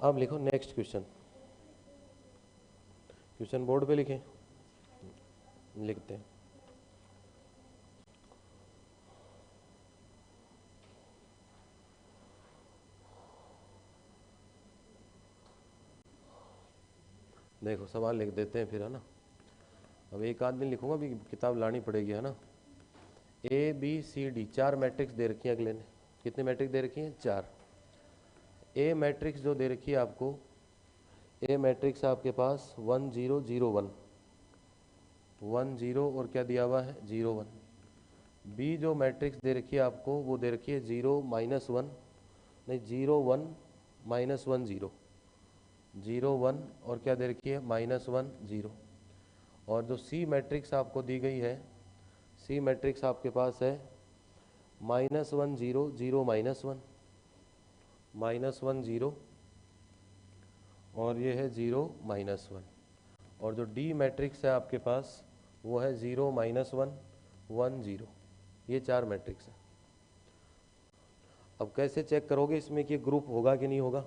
अब लिखो नेक्स्ट क्वेश्चन, क्वेश्चन बोर्ड पे लिखें, लिखते हैं। देखो सवाल लिख देते हैं फिर, है ना। अब एक आध दिन लिखूंगा, अभी किताब लानी पड़ेगी, है ना। ABCD 4 मैट्रिक्स दे रखी है अगले ने, कितने मैट्रिक्स दे रखी हैं, 4। ए मैट्रिक्स जो दे रखी है आपको, ए मैट्रिक्स आपके पास 1 0 0 1, 1 0 और क्या दिया हुआ है 0 1। बी जो मैट्रिक्स दे रखी है आपको, वो दे रखी है 0 -1, नहीं 0 1 -1 0, 0 1 और क्या दे रखी है -1 0। और जो सी मैट्रिक्स आपको दी गई है, सी मैट्रिक्स आपके पास है -1 0 0 -1, -1 0 और ये है 0 -1। और जो डी मैट्रिक्स है आपके पास, वो है 0 -1 1 0। ये 4 मैट्रिक्स है। अब कैसे चेक करोगे इसमें कि ग्रुप होगा कि नहीं होगा,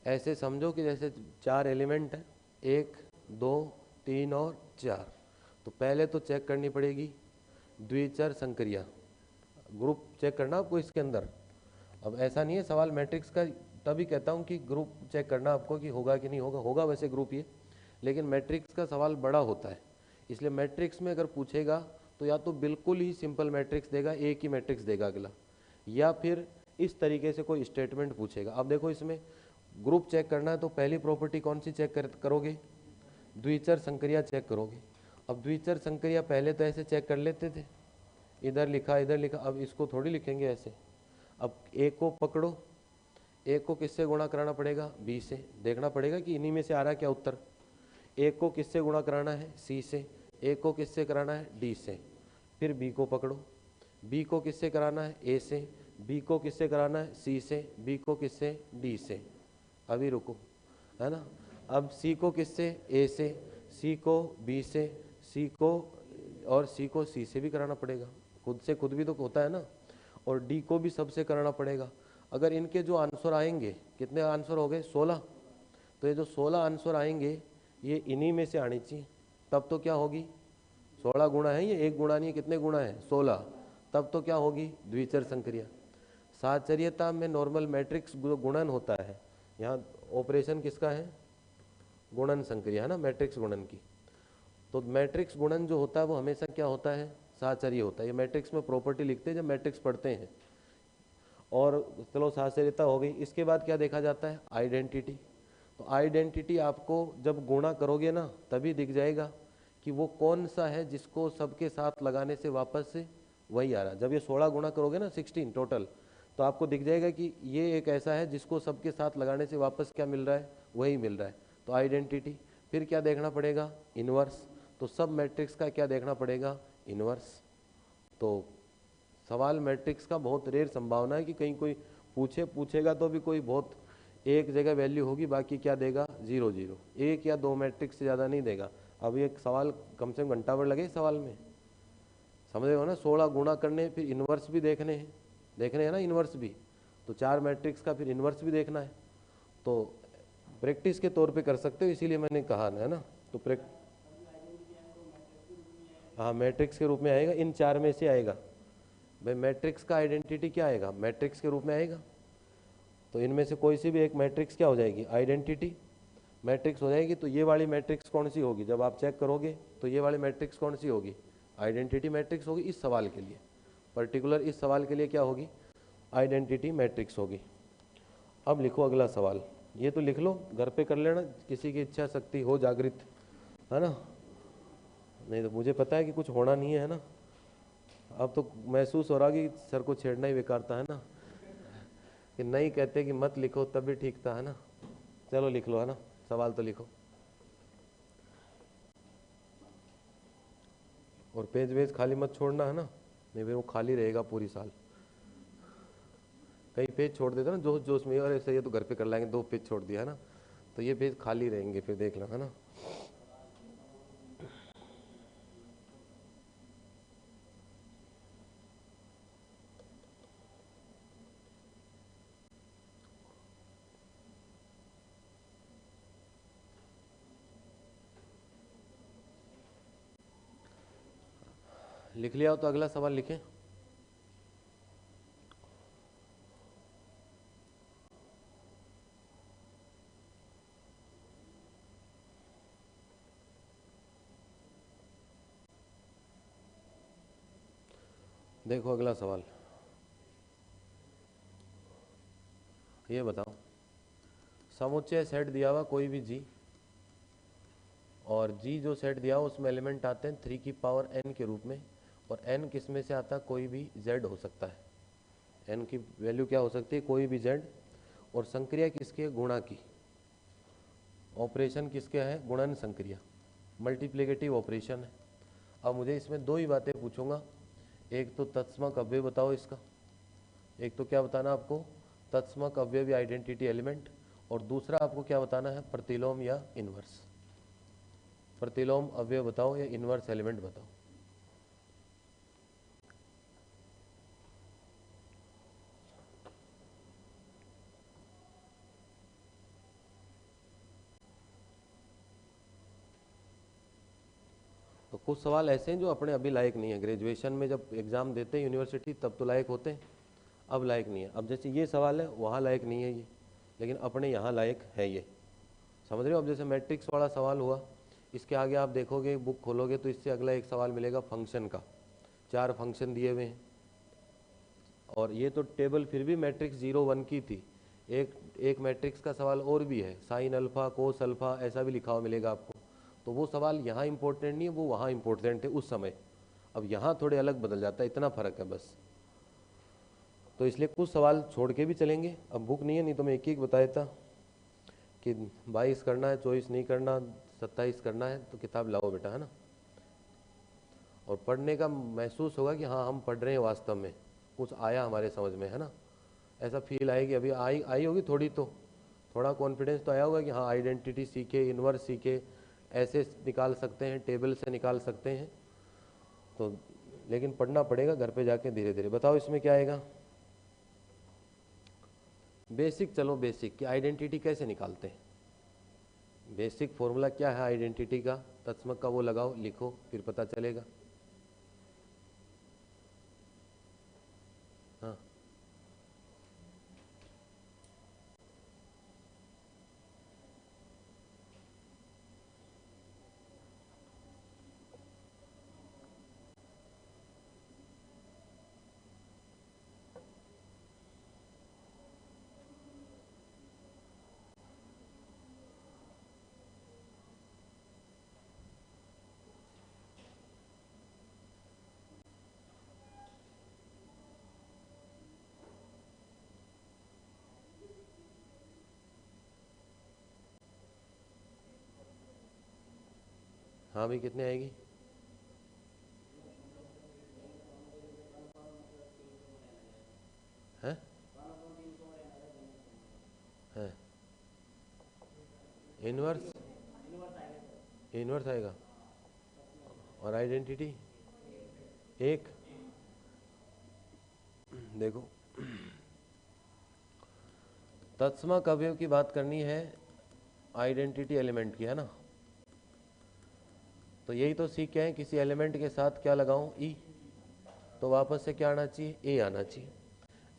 ऐसे समझो कि जैसे 4 एलिमेंट हैं, 1 2 3 और 4। तो पहले तो चेक करनी पड़ेगी द्विचर संक्रिया, ग्रुप चेक करना आपको इसके अंदर। अब ऐसा नहीं है सवाल मैट्रिक्स का, तभी कहता हूँ कि ग्रुप चेक करना आपको कि होगा कि नहीं होगा, होगा वैसे ग्रुप ये, लेकिन मैट्रिक्स का सवाल बड़ा होता है, इसलिए मैट्रिक्स में अगर पूछेगा तो या तो बिल्कुल ही सिंपल मैट्रिक्स देगा, एक ही मैट्रिक्स देगा अगला, या फिर इस तरीके से कोई स्टेटमेंट पूछेगा। अब देखो इसमें ग्रुप चेक करना है तो पहली प्रॉपर्टी कौन सी चेक करोगे, द्विचर संक्रिया चेक करोगे। अब द्विचर संक्रिया पहले तो ऐसे चेक कर लेते थे, इधर लिखा इधर लिखा, अब इसको थोड़ी लिखेंगे ऐसे। अब ए को पकड़ो, ए को किससे गुणा कराना पड़ेगा, बी से, देखना पड़ेगा कि इन्हीं में से आ रहा है क्या उत्तर। ए को किससे गुणा कराना है, सी से, ए को किससे कराना है, डी से। फिर बी को पकड़ो, बी को किससे कराना है, ए से, बी को किससे कराना है, सी से, बी को किससे, डी से। अभी रुको, है ना। अब सी को किससे, ए से, सी को बी से, सी को, और सी को सी से भी कराना पड़ेगा, खुद से खुद भी तो होता है ना, और डी को भी सबसे कराना पड़ेगा। अगर इनके जो आंसर आएंगे, कितने आंसर हो गए, 16, तो ये जो 16 आंसर आएंगे ये इन्हीं में से आनी चाहिए, तब तो क्या होगी, 16 गुणा है, ये एक गुणा नहीं है, कितने गुणा है, 16, तब तो क्या होगी, द्विचर संक्रिया। साहचर्यता में नॉर्मल मैट्रिक्स गुणन होता है, यहाँ ऑपरेशन किसका है, गुणन संक्रिया, है ना, मैट्रिक्स गुणन की। तो मैट्रिक्स गुणन जो होता है वो हमेशा क्या होता है, साहचर्य होता है। ये मैट्रिक्स में प्रॉपर्टी लिखते हैं जब मैट्रिक्स पढ़ते हैं। और चलो साहचर्यता हो गई, इसके बाद क्या देखा जाता है, आइडेंटिटी। तो आइडेंटिटी आपको जब गुणा करोगे ना तभी दिख जाएगा कि वो कौन सा है जिसको सबके साथ लगाने से वापस से वही आ रहा है। जब ये 16 गुणा करोगे ना, 16 टोटल, तो आपको दिख जाएगा कि ये एक ऐसा है जिसको सबके साथ लगाने से वापस क्या मिल रहा है, वही मिल रहा है, तो आइडेंटिटी। फिर क्या देखना पड़ेगा, इनवर्स। तो सब मैट्रिक्स का क्या देखना पड़ेगा, इनवर्स। तो सवाल मैट्रिक्स का बहुत रेयर संभावना है कि कहीं कोई पूछेगा तो भी कोई बहुत एक जगह वैल्यू होगी, बाकी क्या देगा, 0 0, एक या दो मैट्रिक्स से ज़्यादा नहीं देगा। अब एक सवाल कम से कम घंटा भर लगे सवाल में, समझ रहे हो ना, 16 गुणा करने, फिर इन्वर्स भी देखने हैं ना, इन्वर्स भी, तो 4 मैट्रिक्स का फिर इन्वर्स भी देखना है। तो प्रैक्टिस के तौर पे कर सकते हो, इसीलिए मैंने कहा है ना। तो हाँ, मैट्रिक्स के रूप में आएगा, इन 4 में से आएगा भाई। मैट्रिक्स का आइडेंटिटी क्या आएगा, मैट्रिक्स के रूप में आएगा। तो इनमें से कोई सी भी एक मैट्रिक्स क्या हो जाएगी, आइडेंटिटी मैट्रिक्स हो जाएगी। तो ये वाली मैट्रिक्स कौन सी होगी, जब आप चेक करोगे तो ये वाली मैट्रिक्स कौन सी होगी, आइडेंटिटी मैट्रिक्स होगी। इस सवाल के लिए पर्टिकुलर, इस सवाल के लिए क्या होगी, आइडेंटिटी मैट्रिक्स होगी। अब लिखो अगला सवाल, ये तो लिख लो, घर पे कर लेना, किसी की इच्छा शक्ति हो जागृत, है ना, नहीं तो मुझे पता है कि कुछ होना नहीं है ना। अब तो महसूस हो रहा कि सर को छेड़ना ही बेकार था, है ना, कि नहीं कहते कि मत लिखो तब भी ठीक था, है ना। चलो लिख लो, है ना, सवाल तो लिखो, और पेज वेज खाली मत छोड़ना, है ना, नहीं फिर वो खाली रहेगा पूरी साल। कई पेज छोड़ देते ना जोश जोश में, और ऐसे ये तो घर पे कर लाएंगे, 2 पेज छोड़ दिया, है ना, तो ये पेज खाली रहेंगे, फिर देख लो, है ना। लिख लिया हो तो अगला सवाल लिखें। देखो अगला सवाल, ये बताओ, समुच्चय सेट दिया हुआ कोई भी जी, और जी जो सेट दिया हुआ उसमें एलिमेंट आते हैं 3 की पावर n के रूप में, और n किस में से आता है, कोई भी z हो सकता है, n की वैल्यू क्या हो सकती है, कोई भी z, और संक्रिया किसकी है, गुणा की, ऑपरेशन किसके है, गुणन संक्रिया, मल्टीप्लिकेटिव ऑपरेशन है। अब मुझे इसमें 2 ही बातें पूछूंगा, एक तो तत्समक अव्यय बताओ इसका, एक तो क्या बताना आपको, तत्समक अव्यय आइडेंटिटी एलिमेंट, और दूसरा आपको क्या बताना है, प्रतिलोम या इन्वर्स। प्रतिलोम अव्यय बताओ या इन्वर्स एलिमेंट बताओ। तो कुछ सवाल ऐसे हैं जो अपने अभी लायक नहीं है, ग्रेजुएशन में जब एग्ज़ाम देते हैं यूनिवर्सिटी तब तो लायक होते हैं, अब लायक नहीं है। अब जैसे ये सवाल है वहाँ लायक नहीं है ये, लेकिन अपने यहाँ लायक है ये, समझ रहे हो। अब जैसे मैट्रिक्स वाला सवाल हुआ, इसके आगे आप देखोगे, बुक खोलोगे तो इससे अगला एक सवाल मिलेगा फंक्शन का, 4 फंक्शन दिए हुए हैं, और ये तो टेबल फिर भी मैट्रिक्स 0 1 की थी। एक मैट्रिक्स का सवाल और भी है, साइन अल्फा कोस अल्फा ऐसा भी लिखा हुआ मिलेगा आपको। तो वो सवाल यहाँ इंपॉर्टेंट नहीं है, वो वहाँ इंपॉर्टेंट है उस समय। अब यहाँ थोड़े अलग बदल जाता है, इतना फ़र्क है बस। तो इसलिए कुछ सवाल छोड़ के भी चलेंगे, अब बुक नहीं है, नहीं तो मैं एक एक बता देता कि 22 करना है, 24 नहीं करना, 27 करना है, तो किताब लाओ बेटा, है ना। और पढ़ने का महसूस होगा कि हाँ हम पढ़ रहे हैं वास्तव में, कुछ आया हमारे समझ में, है ना? ऐसा फील आएगी, अभी आई आई होगी थोड़ी, तो थोड़ा कॉन्फिडेंस तो आया होगा कि हाँ आइडेंटिटी सीखे, इन्वर्स सीखे, ऐसे निकाल सकते हैं, टेबल से निकाल सकते हैं। तो लेकिन पढ़ना पड़ेगा घर पे जाके धीरे धीरे। बताओ इसमें क्या आएगा? बेसिक, चलो बेसिक की आइडेंटिटी कैसे निकालते हैं, बेसिक फॉर्मूला क्या है आइडेंटिटी का, तत्समक का वो लगाओ, लिखो, फिर पता चलेगा। हाँ, हाँ भाई, कितने आएगी? हैं? है इनवर्स, इनवर्स आएगा। और आइडेंटिटी एक, देखो तत्समक अवयव की बात करनी है आइडेंटिटी एलिमेंट की, है ना? तो यही तो सीख के हैं, किसी एलिमेंट के साथ क्या लगाऊं, ई, तो वापस से क्या आना चाहिए, ए आना चाहिए।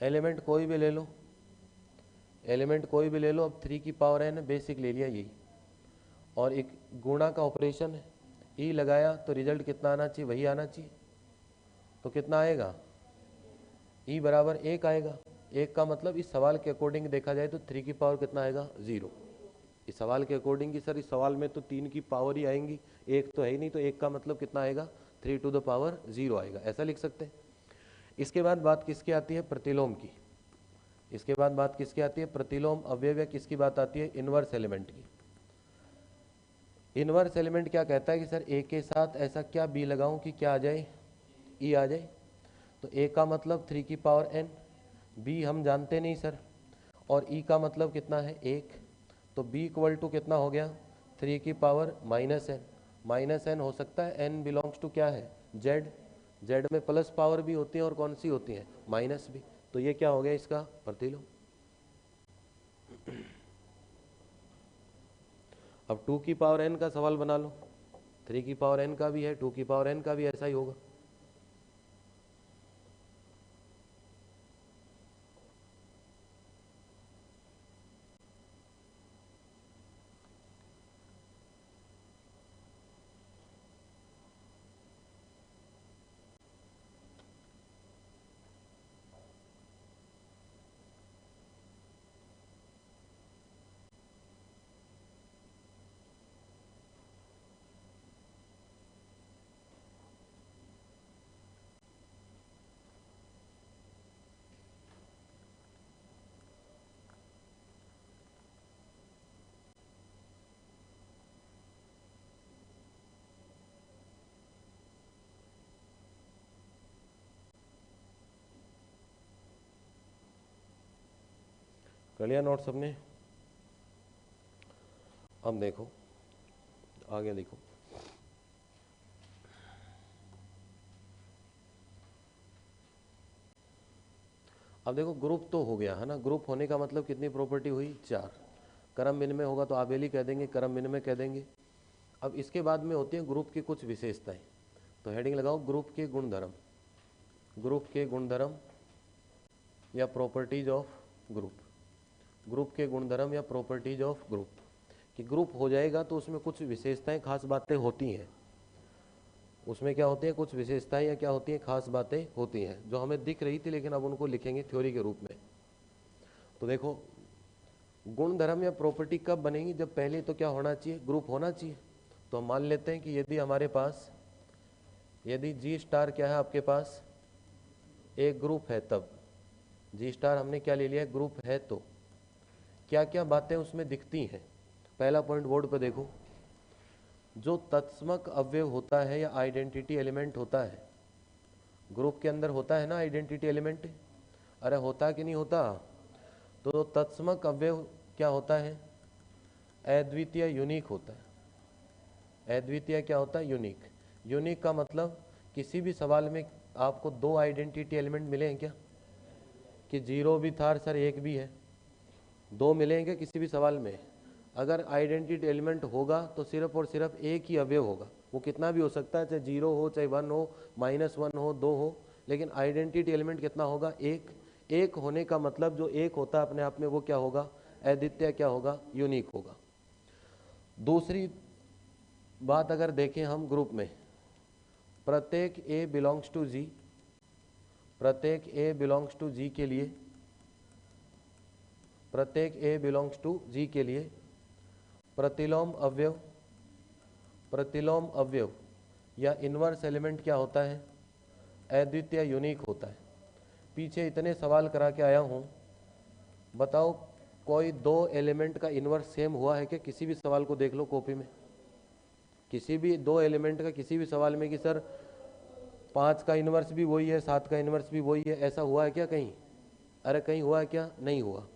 एलिमेंट कोई भी ले लो, एलिमेंट कोई भी ले लो, अब 3 की पावर एन बेसिक ले लिया यही, और एक गुणा का ऑपरेशन है, ई लगाया तो रिजल्ट कितना आना चाहिए, वही आना चाहिए। तो कितना आएगा, ई बराबर 1 आएगा। 1 का मतलब इस सवाल के अकॉर्डिंग देखा जाए तो 3 की पावर कितना आएगा, 0। इस सवाल के अकॉर्डिंग कि सर इस सवाल में तो 3 की पावर ही आएंगी, 1 तो है ही नहीं, तो 1 का मतलब कितना आएगा, 3 टू द पावर 0 आएगा, ऐसा लिख सकते हैं। इसके बाद बात किसकी आती है, प्रतिलोम की। इसके बाद बात किसकी आती है, प्रतिलोम अवयव, या किसकी बात आती है, इनवर्स एलिमेंट की। इनवर्स एलिमेंट क्या कहता है कि सर ए के साथ ऐसा क्या बी लगाऊं कि क्या आ जाए, ई आ जाए। तो ए का मतलब 3 की पावर एन, बी हम जानते नहीं सर, और ई का मतलब कितना है, 1। तो बी इक्वल टू कितना हो गया, 3 की power minus n. Minus n हो सकता है, एन बिलोंग्स टू क्या है, जेड। जेड में प्लस पावर भी होती है और कौन सी होती है, माइनस भी। तो ये क्या हो गया, इसका प्रतिलोम। अब 2 की पावर एन का सवाल बना लो, 3 की पावर एन का भी है, 2 की पावर एन का भी ऐसा ही होगा। कर लिया नोट सबने? अब देखो आगे, देखो अब देखो, ग्रुप तो हो गया है ना, ग्रुप होने का मतलब कितनी प्रॉपर्टी हुई, 4। क्रम विनिमय होगा तो आबेली कह देंगे, क्रम विनिमय कह देंगे। अब इसके बाद में होती है ग्रुप की कुछ विशेषताएं, तो हेडिंग लगाओ ग्रुप के गुणधर्म। ग्रुप के गुणधर्म या प्रॉपर्टीज ऑफ ग्रुप, ग्रुप के गुणधर्म या प्रॉपर्टीज ऑफ ग्रुप। कि ग्रुप हो जाएगा तो उसमें कुछ विशेषताएं, खास बातें होती हैं। उसमें क्या होती है, कुछ विशेषताएं या क्या होती हैं, खास बातें होती हैं जो हमें दिख रही थी, लेकिन अब उनको लिखेंगे थ्योरी के रूप में। तो देखो, गुणधर्म या प्रॉपर्टी कब बनेगी, जब पहले तो क्या होना चाहिए, ग्रुप होना चाहिए। तो हम मान लेते हैं कि यदि हमारे पास, यदि जी स्टार क्या है आपके पास, एक ग्रुप है, तब जी स्टार हमने क्या ले लिया, ग्रुप है, तो क्या क्या बातें उसमें दिखती हैं। पहला पॉइंट बोर्ड पर देखो, जो तत्समक अवयव होता है या आइडेंटिटी एलिमेंट होता है, ग्रुप के अंदर होता है ना आइडेंटिटी एलिमेंट, अरे होता कि नहीं होता। तो तत्समक अवयव क्या होता है, अद्वितीय यूनिक होता है। अद्वितीय क्या होता है, यूनिक। यूनिक का मतलब किसी भी सवाल में आपको दो आइडेंटिटी एलिमेंट मिले हैं क्या, कि जीरो भी था सर एक भी है, दो मिलेंगे किसी भी सवाल में। अगर आइडेंटिटी एलिमेंट होगा तो सिर्फ और सिर्फ एक ही अवयव होगा, वो कितना भी हो सकता है, चाहे जीरो हो, चाहे वन हो, -1 हो, दो हो, लेकिन आइडेंटिटी एलिमेंट कितना होगा, एक। एक होने का मतलब जो एक होता है अपने आप में वो क्या होगा, अद्वितीय क्या होगा, यूनिक होगा। दूसरी बात अगर देखें हम ग्रुप में, प्रत्येक ए बिलोंग्स टू जी, प्रत्येक ए बिलोंग्स टू जी के लिए, प्रत्येक ए बिलोंग्स टू जी के लिए प्रतिलोम अवयव, प्रतिलोम अवयव या इनवर्स एलिमेंट क्या होता है, अद्वितीय यूनिक होता है। पीछे इतने सवाल करा के आया हूँ, बताओ कोई दो एलिमेंट का इनवर्स सेम हुआ है क्या, किसी भी सवाल को देख लो कॉपी में, किसी भी दो एलिमेंट का किसी भी सवाल में कि सर 5 का इनवर्स भी वही है, 7 का इनवर्स भी वही है, ऐसा हुआ है क्या कहीं, अरे कहीं हुआ है क्या, नहीं हुआ।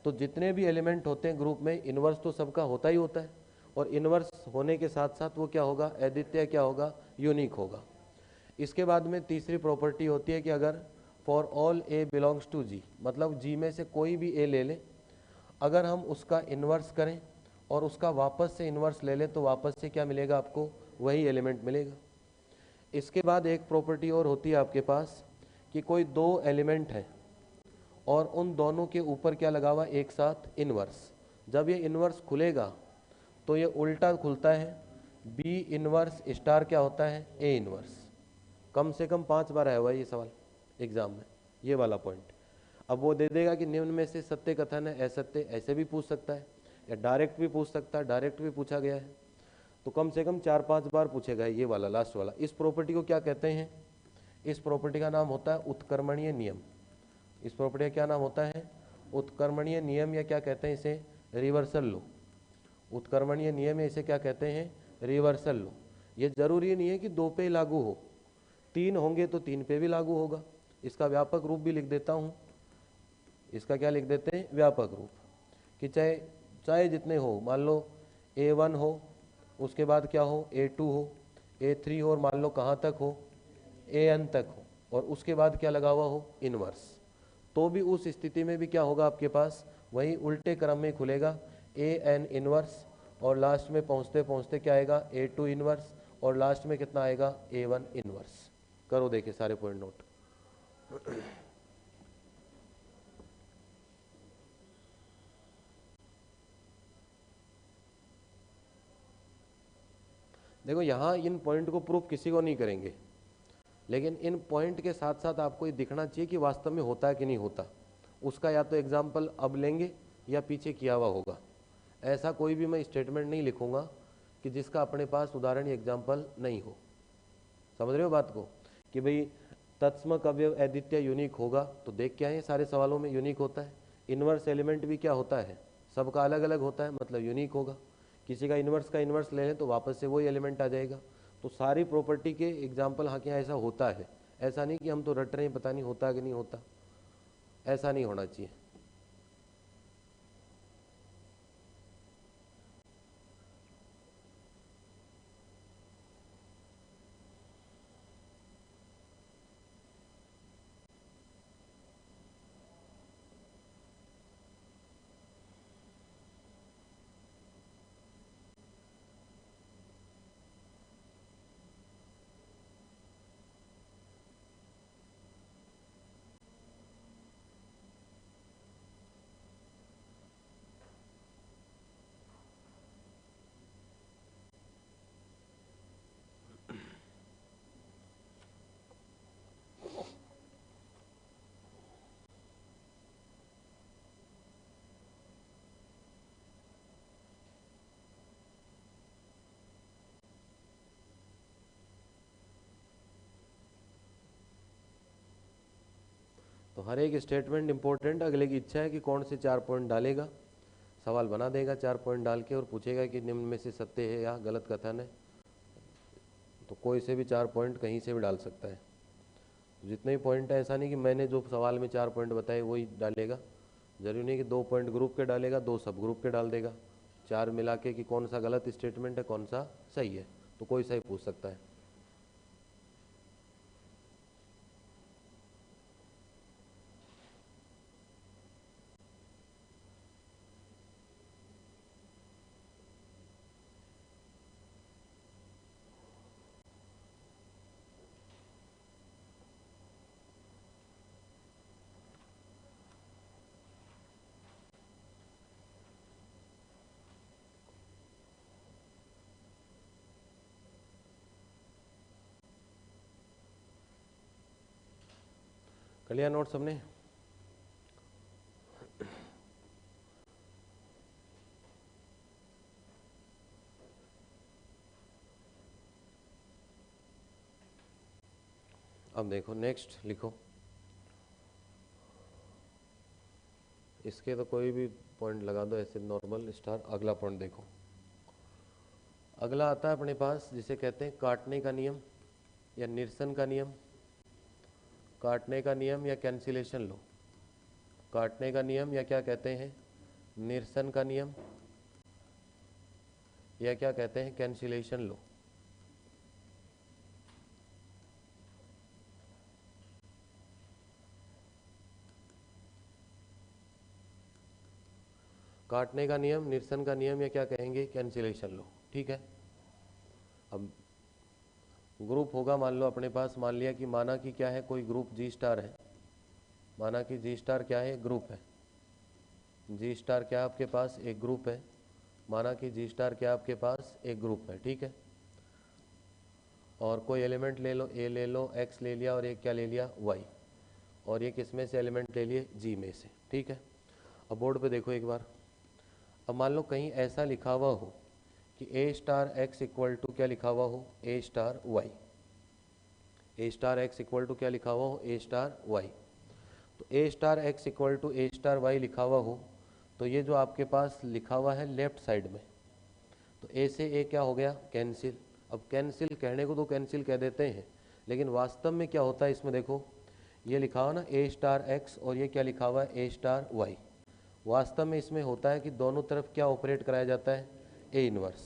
तो जितने भी एलिमेंट होते हैं ग्रुप में, इनवर्स तो सबका होता ही होता है, और इनवर्स होने के साथ साथ वो क्या होगा, अद्वितीय क्या होगा, यूनिक होगा। इसके बाद में तीसरी प्रॉपर्टी होती है कि अगर for all A belongs to G, मतलब जी में से कोई भी ए ले लें, अगर हम उसका इन्वर्स करें और उसका वापस से इन्वर्स ले लें तो वापस से क्या मिलेगा आपको, वही एलिमेंट मिलेगा। इसके बाद एक प्रॉपर्टी और होती है आपके पास कि कोई दो एलिमेंट है और उन दोनों के ऊपर क्या लगा हुआ, एक साथ इन्वर्स। जब ये इन्वर्स खुलेगा तो ये उल्टा खुलता है, बी इन्वर्स स्टार क्या होता है, ए इन्वर्स। कम से कम 5 बार आया हुआ है ये सवाल एग्जाम में, ये वाला पॉइंट। अब वो दे देगा कि निम्न में से सत्य कथन है असत्य, ऐसे भी पूछ सकता है या डायरेक्ट भी पूछ सकता है, डायरेक्ट भी पूछा गया है तो कम से कम 4-5 बार पूछेगा ये वाला लास्ट वाला। इस प्रॉपर्टी को क्या कहते हैं, इस प्रॉपर्टी का नाम होता है उत्क्रमणीय नियम। इस प्रॉपर्टी का क्या नाम होता है, उत्क्रमणीय नियम, या क्या कहते हैं इसे, रिवर्सल लो। उत्क्रमणीय नियम है, इसे क्या कहते हैं, रिवर्सल लो। ये जरूरी नहीं है कि 2 पे ही लागू हो, 3 होंगे तो 3 पे भी लागू होगा। इसका व्यापक रूप भी लिख देता हूँ, इसका क्या लिख देते हैं, व्यापक रूप, कि चाहे चाहे जितने हो, मान लो A1 हो, उसके बाद क्या हो, A2 हो, A3 हो, और मान लो कहाँ तक हो, AN तक हो, और उसके बाद क्या लगा हुआ हो, इनवर्स, तो भी उस स्थिति में भी क्या होगा आपके पास, वही उल्टे क्रम में खुलेगा, AN इनवर्स, और लास्ट में पहुँचते पहुँचते क्या आएगा, A2 इनवर्स, और लास्ट में कितना आएगा, A1 इनवर्स। करो देखिए सारे पॉइंट नोट। देखो यहाँ इन पॉइंट को प्रूफ किसी को नहीं करेंगे, लेकिन इन पॉइंट के साथ साथ आपको ये दिखना चाहिए कि वास्तव में होता है कि नहीं होता। उसका या तो एग्जाम्पल अब लेंगे या पीछे किया हुआ होगा। ऐसा कोई भी मैं स्टेटमेंट नहीं लिखूंगा कि जिसका अपने पास उदाहरण या एग्जाम्पल नहीं हो। समझ रहे हो बात को, कि भाई तत्समक अवयव अद्वितीय यूनिक होगा, तो देख क्या है सारे सवालों में यूनिक होता है। इनवर्स एलिमेंट भी क्या होता है, सबका अलग अलग होता है, मतलब यूनिक होगा। किसी का इन्वर्स ले लें तो वापस से वही एलिमेंट आ जाएगा। तो सारी प्रॉपर्टी के एग्जाम्पल हाँ क्या ऐसा होता है, ऐसा नहीं कि हम तो रट रहे हैं पता नहीं होता कि नहीं होता, ऐसा नहीं होना चाहिए। तो हर एक स्टेटमेंट इंपॉर्टेंट, अगले की इच्छा है कि कौन से 4 पॉइंट डालेगा, सवाल बना देगा 4 पॉइंट डाल के और पूछेगा कि निम्न में से सत्य है या गलत कथन है। तो कोई से भी 4 पॉइंट कहीं से भी डाल सकता है। जितने भी पॉइंट है, ऐसा नहीं कि मैंने जो सवाल में 4 पॉइंट बताए वही डालेगा, जरूरी नहीं कि 2 पॉइंट ग्रुप के डालेगा, 2 सब ग्रुप के डाल देगा, 4 मिला के कि कौन सा गलत स्टेटमेंट है कौन सा सही है, तो कोई सही पूछ सकता है। कर लिया नोट सबने? अब देखो नेक्स्ट लिखो, इसके तो कोई भी पॉइंट लगा दो ऐसे नॉर्मल स्टार। अगला पॉइंट देखो, अगला आता है अपने पास जिसे कहते हैं काटने का नियम या निरसन का नियम। काटने का नियम या कैंसिलेशन लो, काटने का नियम या क्या कहते हैं निरसन का नियम, या क्या कहते हैं कैंसिलेशन लो। काटने का नियम, निरसन का नियम, या क्या कहेंगे कैंसिलेशन लो। ठीक है, अब ग्रुप होगा मान लो अपने पास, मान लिया कि माना कि क्या है कोई ग्रुप जी स्टार है, माना कि जी स्टार क्या है ग्रुप है, जी स्टार क्या आपके पास एक ग्रुप है, माना कि जी स्टार क्या आपके पास एक ग्रुप है। ठीक है, और कोई एलिमेंट ले लो, ए ले लो, एक्स ले लिया और एक क्या ले लिया वाई, और ये किस में से एलिमेंट ले लिए जी में से। ठीक है, अब बोर्ड पे देखो एक बार, अब मान लो कहीं ऐसा लिखा हुआ हो कि A star X equal to क्या लिखा हुआ हो A star Y, A star X equal to क्या लिखा हुआ हो ए स्टार वाई। तो A star X equal to A star Y लिखा हुआ हो, तो ये जो आपके पास लिखा हुआ है लेफ्ट साइड में, तो ए से ए क्या हो गया कैंसिल। अब कैंसिल कहने को तो कैंसिल कह देते हैं, लेकिन वास्तव में क्या होता है इसमें देखो, ये लिखा हुआ ना ए स्टार एक्स और ये क्या लिखा हुआ है ए स्टार वाई। वास्तव में इसमें होता है कि दोनों तरफ क्या ऑपरेट कराया जाता है ए इनवर्स,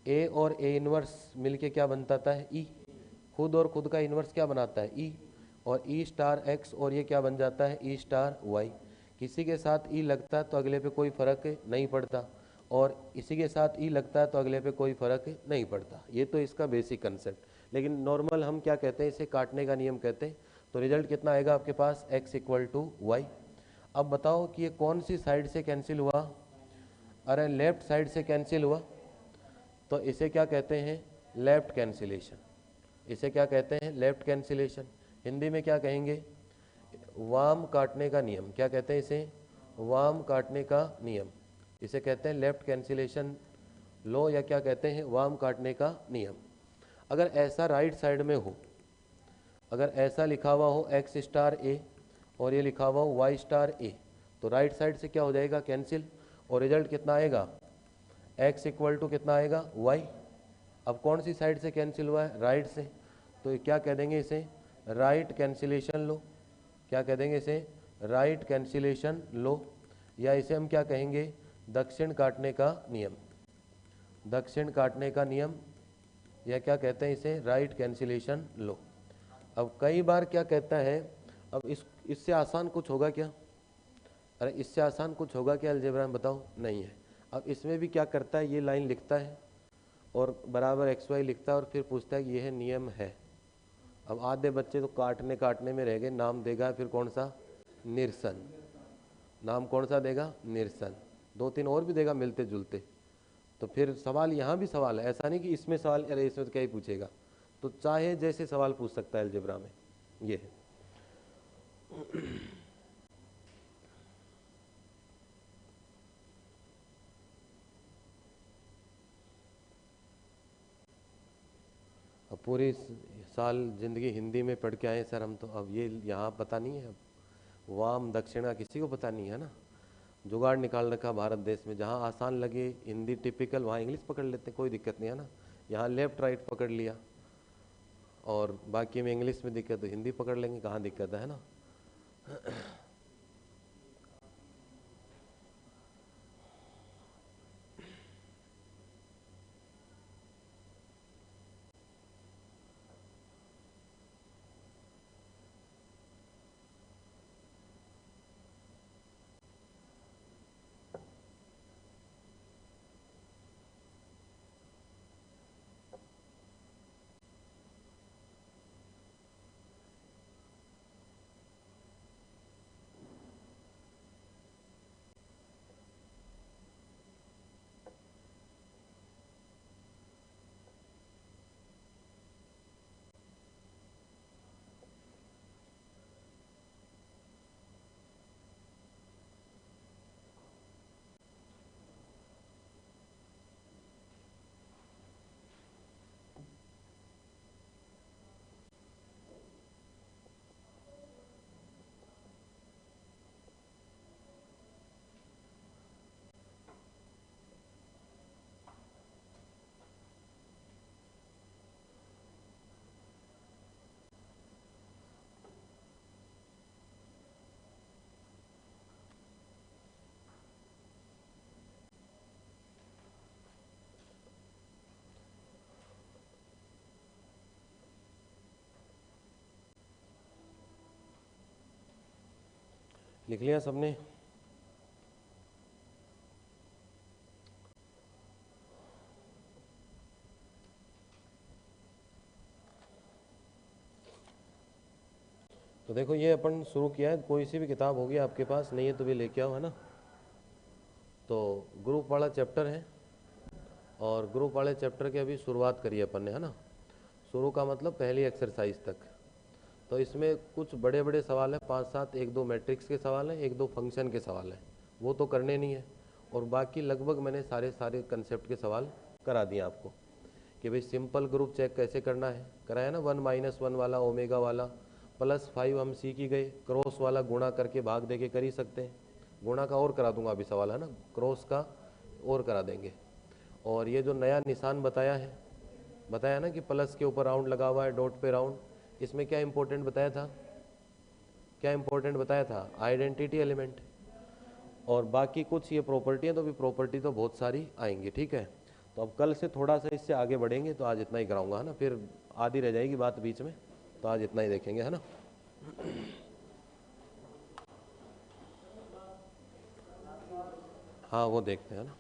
ए और ए इनवर्स मिलके क्या बनता है ई, खुद और खुद का इनवर्स क्या बनाता है ई, और ई स्टार एक्स और ये क्या बन जाता है ई स्टार वाई। किसी के साथ ई लगता है तो अगले पे कोई फर्क नहीं पड़ता, और इसी के साथ ई लगता है तो अगले पे कोई फर्क नहीं पड़ता। ये तो इसका बेसिक कंसेप्ट, लेकिन नॉर्मल हम क्या कहते हैं इसे काटने का नियम कहते हैं। तो रिजल्ट कितना आएगा आपके पास एक्स इक्वल टू वाई। अब बताओ कि ये कौन सी साइड से कैंसिल हुआ, अरे लेफ्ट साइड से कैंसिल हुआ, तो इसे क्या कहते हैं लेफ्ट कैंसिलेशन, इसे क्या कहते हैं लेफ्ट कैंसिलेशन। हिंदी में क्या कहेंगे वाम काटने का नियम, क्या कहते हैं इसे वाम काटने का नियम, इसे कहते हैं लेफ्ट कैंसिलेशन लो, या क्या कहते हैं वाम काटने का नियम। अगर ऐसा राइट साइड में हो, अगर ऐसा लिखा हुआ हो एक्स स्टार ए और ये लिखा हुआ हो वाई स्टार ए, तो राइट साइड से क्या हो जाएगा कैंसिल, और रिजल्ट कितना आएगा एक्स इक्वल टू कितना आएगा वाई। अब कौन सी साइड से कैंसिल हुआ है राइट से, तो ये क्या कह देंगे इसे राइट कैंसिलेशन लो, क्या कह देंगे इसे राइट कैंसिलेशन लो, या इसे हम क्या कहेंगे दक्षिण काटने का नियम, दक्षिण काटने का नियम, या क्या कहते हैं इसे राइट कैंसिलेशन लो। अब कई बार क्या कहता है, अब इससे आसान कुछ होगा क्या, अरे इससे आसान कुछ होगा क्या अलजेब्रा में बताओ, नहीं है। अब इसमें भी क्या करता है ये लाइन लिखता है और बराबर एक्स वाई लिखता है और फिर पूछता है कि यह नियम है। अब आधे बच्चे तो काटने काटने में रह गए, नाम देगा फिर कौन सा निरसन, नाम कौन सा देगा निरसन, 2-3 और भी देगा मिलते जुलते। तो फिर सवाल यहाँ भी सवाल है, ऐसा नहीं कि इसमें सवाल अरे इसमें तो क्या ही पूछेगा, तो चाहे जैसे सवाल पूछ सकता है अलजेब्रा में, ये है। अब पूरी साल जिंदगी हिंदी में पढ़ के आए सर हम, तो अब ये यहाँ पता नहीं है, अब वाम दक्षिणा किसी को पता नहीं है ना, जुगाड़ निकाल रखा भारत देश में, जहाँ आसान लगे हिंदी टिपिकल वहाँ इंग्लिश पकड़ लेते हैं, कोई दिक्कत नहीं है ना, यहाँ लेफ्ट राइट पकड़ लिया, और बाकी में इंग्लिश में दिक्कत तो हिंदी पकड़ लेंगे, कहाँ दिक्कत है ना। लिख लिया सबने? तो देखो ये अपन शुरू किया है, कोई सी भी किताब होगी आपके पास, नहीं है तो भी लेके आओ, है ना। तो ग्रुप वाला चैप्टर है, और ग्रुप वाले चैप्टर की अभी शुरुआत करी है अपन ने, है ना। शुरू का मतलब पहली एक्सरसाइज तक। तो इसमें कुछ बड़े बड़े सवाल हैं, 5-7, 1-2 मैट्रिक्स के सवाल हैं, 1-2 फंक्शन के सवाल हैं, वो तो करने नहीं है। और बाकी लगभग मैंने सारे कंसेप्ट के सवाल करा दिए आपको, कि भाई सिंपल ग्रुप चेक कैसे करना है, कराया ना। 1-1 वाला, ओमेगा वाला, +5 हम सीख ही गए। क्रॉस वाला गुणा करके भाग दे के कर ही सकते हैं, गुणा का और करा दूंगा अभी सवाल, है ना, क्रॉस का और करा देंगे। और ये जो नया निशान बताया ना कि प्लस के ऊपर राउंड लगा हुआ है, डॉट पे राउंड, इसमें क्या इंपॉर्टेंट बताया था, क्या इंपॉर्टेंट बताया था? Identity element. और बाकी कुछ ये प्रॉपर्टी है, तो भी प्रॉपर्टी तो बहुत सारी आएंगी, ठीक है। तो अब कल से थोड़ा सा इससे आगे बढ़ेंगे, तो आज इतना ही कराऊंगा, है ना, फिर आधी रह जाएगी बात बीच में, तो आज इतना ही देखेंगे, है ना। हाँ वो देखते हैं ना।